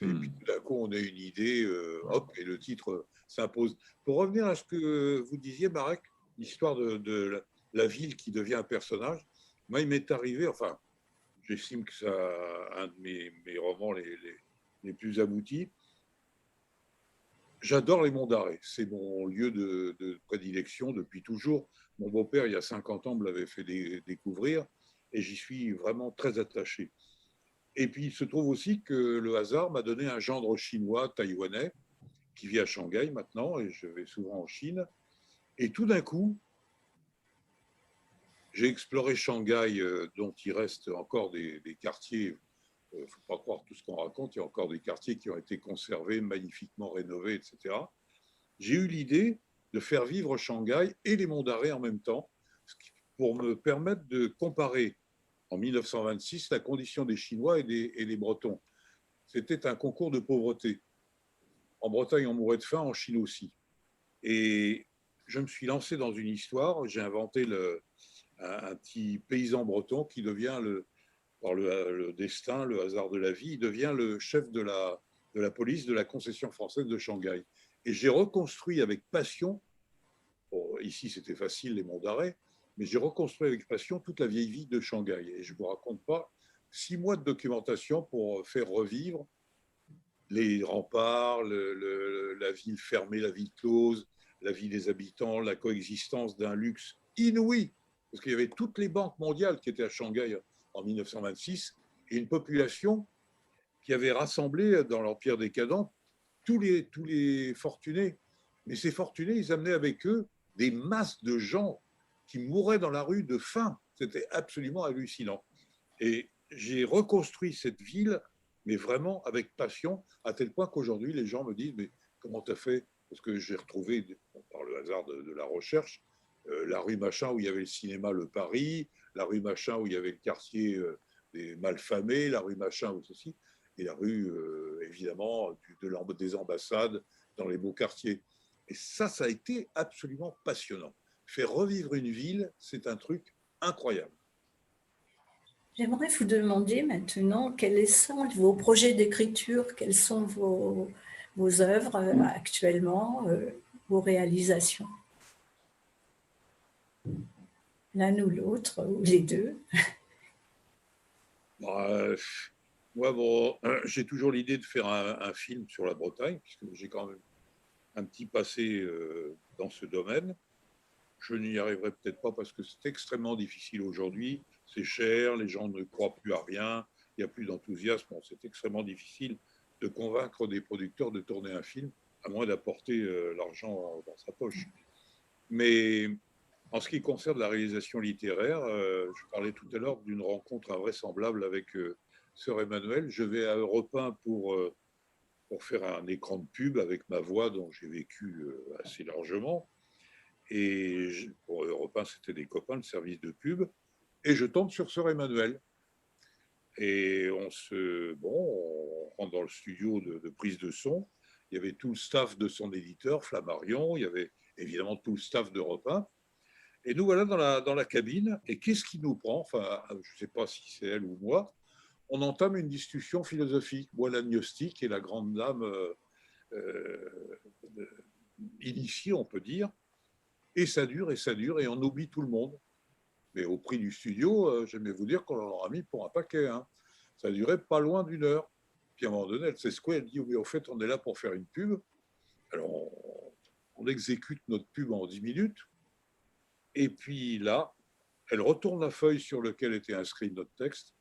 Et puis, tout d'un coup, on a une idée, hop, et le titre s'impose. Pour revenir à ce que vous disiez, Marek, l'histoire de la ville qui devient un personnage, moi, il m'est arrivé, enfin, j'estime que c'est un de mes romans les plus aboutis. J'adore les Monts d'Arrée. C'est mon lieu de prédilection depuis toujours. Mon beau-père, il y a 50 ans, me l'avait fait découvrir et j'y suis vraiment très attaché. Et puis, il se trouve aussi que le hasard m'a donné un gendre chinois, taïwanais, qui vit à Shanghai maintenant, et je vais souvent en Chine. Et tout d'un coup, j'ai exploré Shanghai, dont il reste encore des quartiers. Il ne faut pas croire tout ce qu'on raconte. Il y a encore des quartiers qui ont été conservés, magnifiquement rénovés, etc. J'ai eu l'idée de faire vivre Shanghai et les Monts d'Arrée en même temps, pour me permettre de comparer en 1926 la condition des Chinois et des Bretons. C'était un concours de pauvreté. En Bretagne, on mourait de faim, en Chine aussi. Et je me suis lancé dans une histoire. J'ai inventé un petit paysan breton qui devient, par le destin, le hasard de la vie, il devient le chef de la police de la concession française de Shanghai. Et j'ai reconstruit avec passion, bon, ici c'était facile, les Monts d'Arrée, mais j'ai reconstruit avec passion toute la vieille vie de Shanghai. Et je ne vous raconte pas 6 mois de documentation pour faire revivre les remparts, la ville fermée, la ville close, la vie des habitants, la coexistence d'un luxe inouï, parce qu'il y avait toutes les banques mondiales qui étaient à Shanghai en 1926, et une population qui avait rassemblé dans l'Empire décadent tous les fortunés. Mais ces fortunés, ils amenaient avec eux des masses de gens qui mouraient dans la rue de faim. C'était absolument hallucinant. Et j'ai reconstruit cette ville, mais vraiment avec passion, à tel point qu'aujourd'hui, les gens me disent « Mais comment tu as fait ?» Parce que j'ai retrouvé, par le hasard de la recherche, la rue machin où il y avait le cinéma Le Paris, la rue machin où il y avait le quartier des malfamés, la rue machin où ceci, et la rue, évidemment, des ambassades dans les beaux quartiers. Et ça a été absolument passionnant. Faire revivre une ville, c'est un truc incroyable. J'aimerais vous demander maintenant quels sont vos projets d'écriture, quelles sont vos œuvres actuellement, vos réalisations. L'un ou l'autre, ou les deux. Moi, bon, j'ai toujours l'idée de faire un film sur la Bretagne, puisque j'ai quand même un petit passé dans ce domaine. Je n'y arriverai peut-être pas parce que c'est extrêmement difficile aujourd'hui. C'est cher, les gens ne croient plus à rien, il n'y a plus d'enthousiasme. Bon, c'est extrêmement difficile de convaincre des producteurs de tourner un film, à moins d'apporter l'argent dans sa poche. Mais en ce qui concerne la réalisation littéraire, je parlais tout à l'heure d'une rencontre invraisemblable avec Sœur Emmanuelle. Je vais à Europe 1 pour faire un écran de pub avec ma voix dont j'ai vécu assez largement. Et pour Europe 1, c'était des copains, le service de pub. Et je tombe sur Sœur Emmanuelle. Et on rentre dans le studio de prise de son. Il y avait tout le staff de son éditeur, Flammarion. Il y avait évidemment tout le staff d'Europe 1. Et nous voilà dans la cabine. Et qu'est-ce qui nous prend? Enfin, je ne sais pas si c'est elle ou moi. On entame une discussion philosophique. Moi, l'agnostique et la grande dame initiée, on peut dire. Et ça dure, et on oublie tout le monde. Mais au prix du studio, j'aimais vous dire qu'on en aura mis pour un paquet. Hein. Ça durait pas loin d'1 heure. Puis à un moment donné, elle sait ce quoi, elle dit « Oui, au fait, on est là pour faire une pub. Alors, on exécute notre pub en 10 minutes. Et puis là, elle retourne la feuille sur laquelle était inscrit notre texte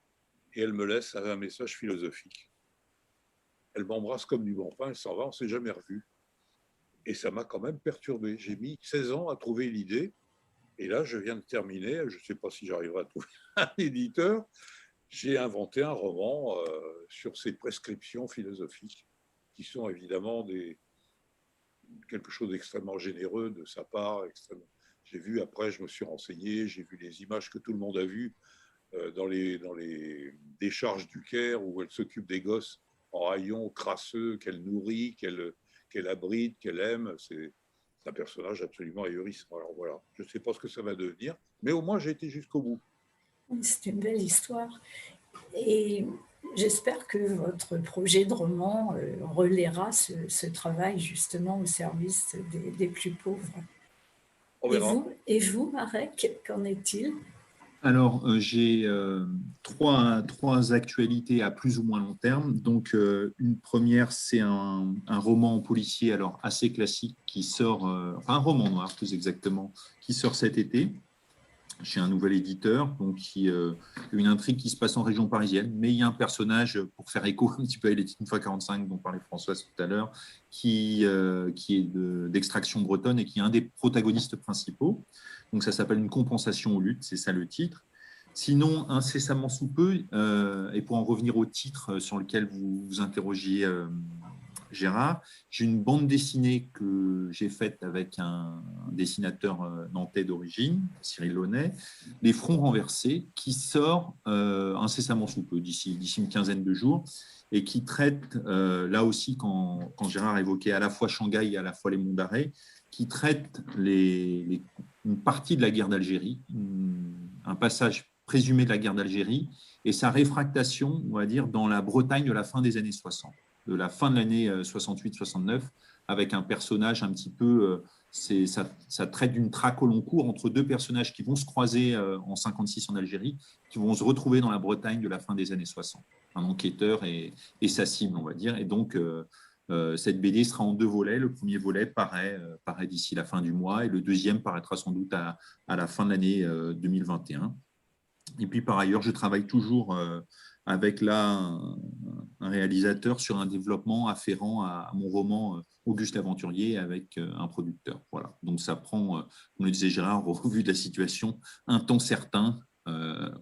et elle me laisse un message philosophique. Elle m'embrasse comme du bon pain, elle s'en va, on ne s'est jamais revus. Et ça m'a quand même perturbé. J'ai mis 16 ans à trouver l'idée. Et là, je viens de terminer. Je ne sais pas si j'arriverai à trouver un éditeur. J'ai inventé un roman sur ces prescriptions philosophiques, qui sont évidemment quelque chose d'extrêmement généreux de sa part. J'ai vu, après, je me suis renseigné, j'ai vu les images que tout le monde a vues dans les décharges du Caire, où elle s'occupe des gosses en haillons crasseux, qu'elle nourrit, qu'elle abrite, qu'elle aime. C'est un personnage absolument ahurissant. Alors voilà, je ne sais pas ce que ça va devenir, mais au moins j'ai été jusqu'au bout. C'est une belle histoire. Et j'espère que votre projet de roman relaiera ce travail justement au service des plus pauvres. On verra. Et vous, Marek, qu'en est-il? Alors, j'ai trois actualités à plus ou moins long terme. Donc, une première, c'est un roman policier, alors assez classique, qui sort, enfin un roman noir plus exactement, qui sort cet été chez un nouvel éditeur, donc une intrigue qui se passe en région parisienne, mais il y a un personnage, pour faire écho un petit peu à l'étude une fois 45 dont parlait Françoise tout à l'heure, qui est d'extraction bretonne et qui est un des protagonistes principaux. Donc ça s'appelle Une compensation aux luttes, c'est ça le titre. Sinon, incessamment sous peu, et pour en revenir au titre sur lequel vous vous interrogiez, Gérard, j'ai une bande dessinée que j'ai faite avec un dessinateur nantais d'origine, Cyril Launay, Les Fronts renversés, qui sort incessamment sous peu, d'ici une quinzaine de jours, et qui traite, là aussi, quand Gérard évoquait à la fois Shanghai et à la fois les monts d'arrêt, qui traite une partie de la guerre d'Algérie, un passage présumé de la guerre d'Algérie, et sa réfractation, on va dire, dans la Bretagne de la fin des années 60, de la fin de l'année 68-69, avec un personnage un petit peu, ça traite d'une traque au long cours entre deux personnages qui vont se croiser en 56 en Algérie, qui vont se retrouver dans la Bretagne de la fin des années 60. Un enquêteur et sa cible, on va dire. Et donc, cette BD sera en deux volets. Le premier volet paraît d'ici la fin du mois et le deuxième paraîtra sans doute à la fin de l'année 2021. Et puis, par ailleurs, je travaille toujours avec là un réalisateur sur un développement afférent à mon roman Auguste l'Aventurier avec un producteur. Voilà. Donc, ça prend, comme le disait Gérard, au vu de la situation, un temps certain.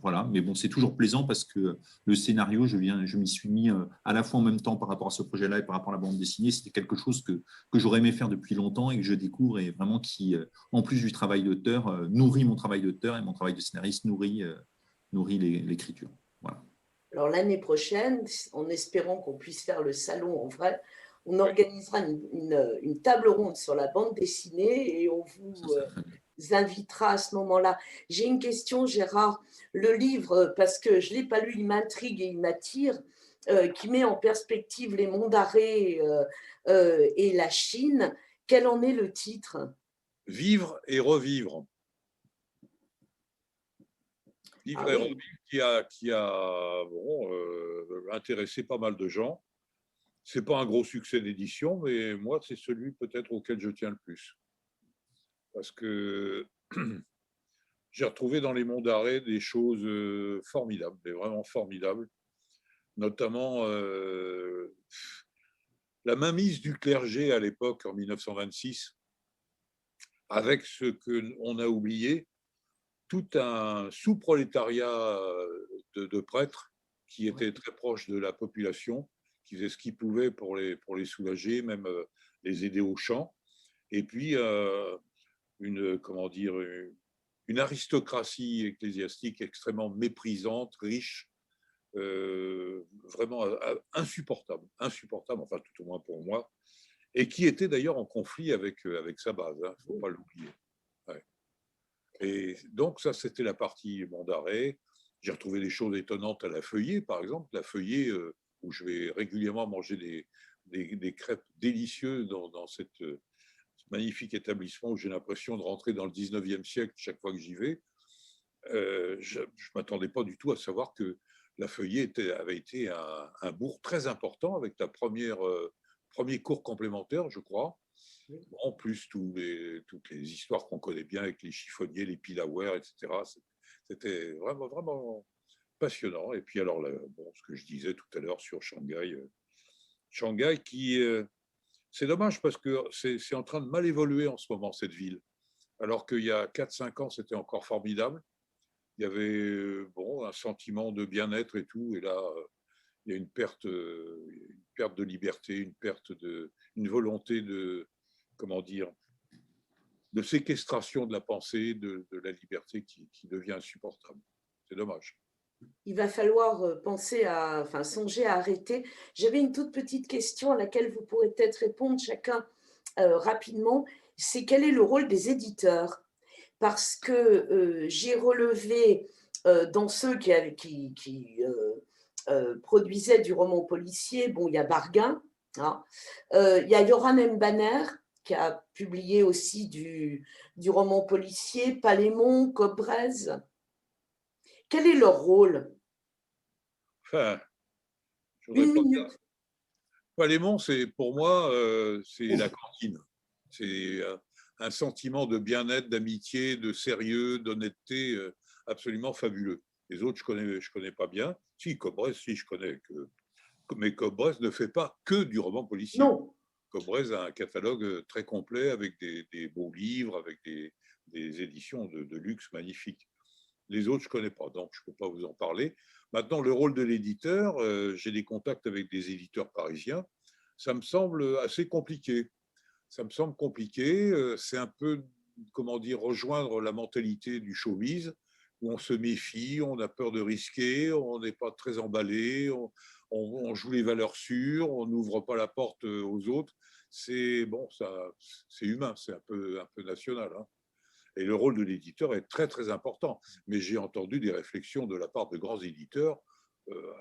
Voilà. Mais bon, c'est toujours plaisant parce que le scénario, je m'y suis mis à la fois en même temps par rapport à ce projet-là et par rapport à la bande dessinée. C'était quelque chose que j'aurais aimé faire depuis longtemps et que je découvre et vraiment qui, en plus du travail d'auteur, nourrit mon travail d'auteur et mon travail de scénariste nourrit l'écriture. Voilà. Alors l'année prochaine, en espérant qu'on puisse faire le salon en vrai, on organisera une table ronde sur la bande dessinée et on vous invitera à ce moment-là. J'ai une question, Gérard. Le livre, parce que je ne l'ai pas lu, il m'intrigue et il m'attire, qui met en perspective les monts d'arrêt et la Chine. Quel en est le titre? Vivre et revivre. Vivre et revivre qui a intéressé pas mal de gens. Ce n'est pas un gros succès d'édition, mais moi, c'est celui peut-être auquel je tiens le plus. Parce que j'ai retrouvé dans les monts d'arrêt des choses formidables, mais vraiment formidables. Notamment la mainmise du clergé à l'époque, en 1926, avec ce qu'on a oublié, tout un sous-prolétariat de prêtres qui étaient très proches de la population, qui faisaient ce qu'ils pouvaient pour les soulager, même les aider au chant. Et puis, une aristocratie ecclésiastique extrêmement méprisante, riche, vraiment insupportable, enfin tout au moins pour moi, et qui était d'ailleurs en conflit avec sa base, il ne faut pas l'oublier. Ouais. Et donc ça, c'était la partie Mont d'Arrêt. J'ai retrouvé des choses étonnantes à la Feuillée, par exemple, la Feuillée où je vais régulièrement manger des crêpes délicieuses dans ce magnifique établissement où j'ai l'impression de rentrer dans le 19e siècle chaque fois que j'y vais. Je ne m'attendais pas du tout à savoir que la Feuillée avait été un bourg très important avec la premier cours complémentaire, je crois. En plus, toutes les histoires qu'on connaît bien avec les chiffonniers, les Pillawer, etc. C'était vraiment, vraiment passionnant. Et puis alors, ce que je disais tout à l'heure sur Shanghai, Shanghai qui, c'est dommage parce que c'est en train de mal évoluer en ce moment, cette ville. Alors qu'il y a 4-5 ans, c'était encore formidable. Il y avait un sentiment de bien-être et tout. Et là, il y a une perte de liberté, une volonté comment dire, de séquestration de la pensée, de la liberté qui devient insupportable. C'est dommage. Il va falloir songer à arrêter. J'avais une toute petite question à laquelle vous pourrez peut-être répondre chacun rapidement. C'est quel est le rôle des éditeurs? Parce que j'ai relevé dans ceux qui produisaient du roman policier, il y a Barguin, hein, il y a Yoram Mbaner qui a publié aussi du roman policier, Palémon, Cobrez. Quel est leur rôle? Enfin, Une minute. Palémon, pour moi, c'est la cantine. C'est un sentiment de bien-être, d'amitié, de sérieux, d'honnêteté absolument fabuleux. Les autres, je connais pas bien. Si, Cobrez, si, je connais. Mais Cobrez ne fait pas que du roman policier. Non. Cobrez a un catalogue très complet avec des beaux livres, avec des éditions de luxe magnifiques. Les autres, je ne connais pas, donc je ne peux pas vous en parler. Maintenant, le rôle de l'éditeur, j'ai des contacts avec des éditeurs parisiens. Ça me semble assez compliqué. Ça me semble compliqué. C'est un peu, comment dire, rejoindre la mentalité du showbiz, où on se méfie, on a peur de risquer, on n'est pas très emballé, on joue les valeurs sûres, on n'ouvre pas la porte aux autres. C'est humain, c'est un peu national, hein. Et le rôle de l'éditeur est très, très important. Mais j'ai entendu des réflexions de la part de grands éditeurs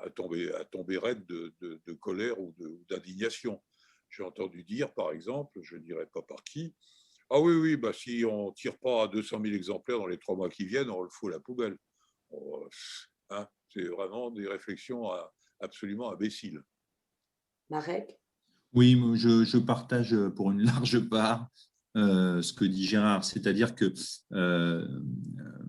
à tomber raide de colère ou d'indignation. J'ai entendu dire, par exemple, je ne dirais pas par qui, ah oui, si on ne tire pas à 200 000 exemplaires dans les 3 mois qui viennent, on le fout à la poubelle. C'est vraiment des réflexions absolument imbéciles. Marek? Oui, je partage pour une large part ce que dit Gérard, c'est-à-dire que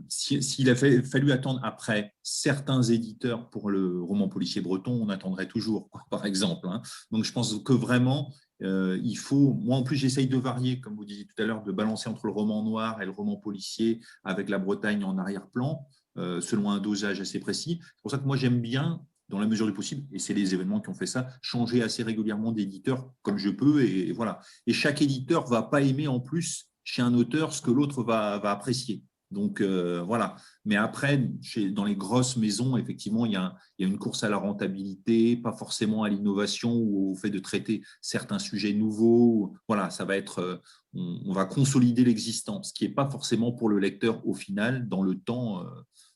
s'il a fallu attendre après certains éditeurs pour le roman policier breton, on attendrait toujours, par exemple, hein. Donc je pense que vraiment, il faut, moi en plus j'essaye de varier, comme vous disiez tout à l'heure, de balancer entre le roman noir et le roman policier avec la Bretagne en arrière-plan, selon un dosage assez précis. C'est pour ça que moi j'aime bien, dans la mesure du possible, et c'est les événements qui ont fait ça, changer assez régulièrement d'éditeur comme je peux, et voilà. Et chaque éditeur ne va pas aimer en plus chez un auteur ce que l'autre va apprécier. Donc voilà. Mais après, dans les grosses maisons, effectivement, il y a une course à la rentabilité, pas forcément à l'innovation ou au fait de traiter certains sujets nouveaux. Voilà, ça va être, on va consolider l'existence, ce qui n'est pas forcément pour le lecteur au final, dans le temps,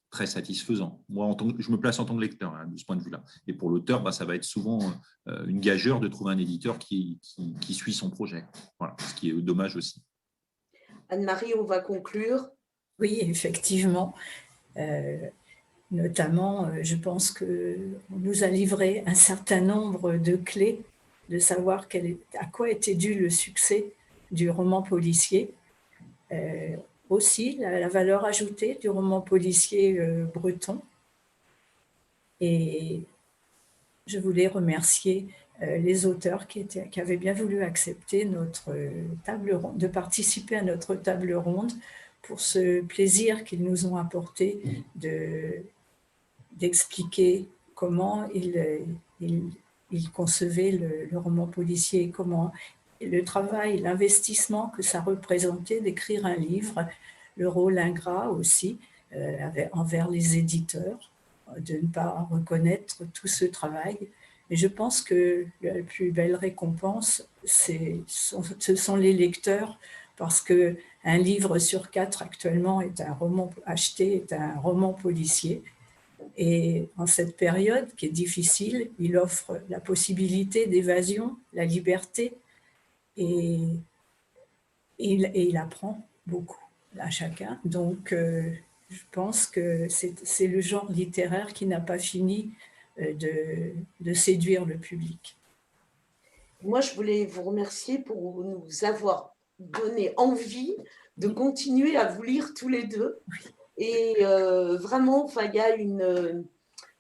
très satisfaisant. Moi, je me place en tant que lecteur, hein, de ce point de vue-là. Et pour l'auteur, ça va être souvent une gageure de trouver un éditeur qui suit son projet. Voilà, ce qui est dommage aussi. Anne-Marie, on va conclure. Oui, effectivement. Notamment, je pense qu'on nous a livré un certain nombre de clés de savoir à quoi était dû le succès du roman policier. Aussi, la valeur ajoutée du roman policier breton. Et je voulais remercier les auteurs qui avaient bien voulu accepter notre table ronde, de participer à notre table ronde pour ce plaisir qu'ils nous ont apporté d'expliquer comment ils concevaient le roman policier, comment le travail, l'investissement que ça représentait d'écrire un livre, le rôle ingrat aussi envers les éditeurs, de ne pas reconnaître tout ce travail. Mais je pense que la plus belle récompense, ce sont les lecteurs, parce qu'un livre sur 4 actuellement est un roman policier. Et en cette période qui est difficile, il offre la possibilité d'évasion, la liberté, et il apprend beaucoup à chacun. Donc, je pense que c'est le genre littéraire qui n'a pas fini de séduire le public. Moi, je voulais vous remercier pour nous avoir donné envie de continuer à vous lire tous les deux. Et vraiment, il y a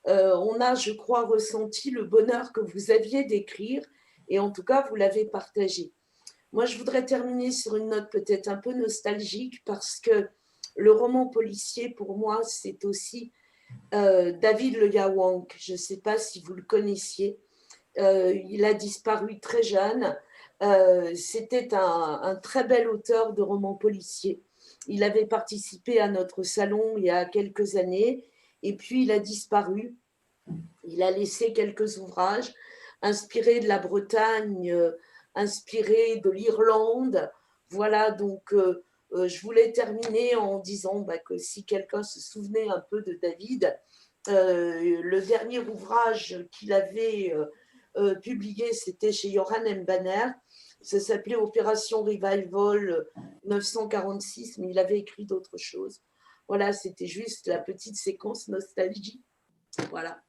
on a, je crois, ressenti le bonheur que vous aviez d'écrire. Et en tout cas, vous l'avez partagé. Moi, je voudrais terminer sur une note peut-être un peu nostalgique parce que le roman policier, pour moi, c'est aussi David Le Yawank. Je ne sais pas si vous le connaissiez. Il a disparu très jeune. C'était un très bel auteur de romans policiers. Il avait participé à notre salon il y a quelques années et puis il a disparu. Il a laissé quelques ouvrages inspirés de la Bretagne, inspirés de l'Irlande. Voilà, donc je voulais terminer en disant que si quelqu'un se souvenait un peu de David, le dernier ouvrage qu'il avait publié, c'était chez Johan M. Banner. Ça s'appelait Opération Revival 946, mais il avait écrit d'autres choses. Voilà, c'était juste la petite séquence nostalgie. Voilà.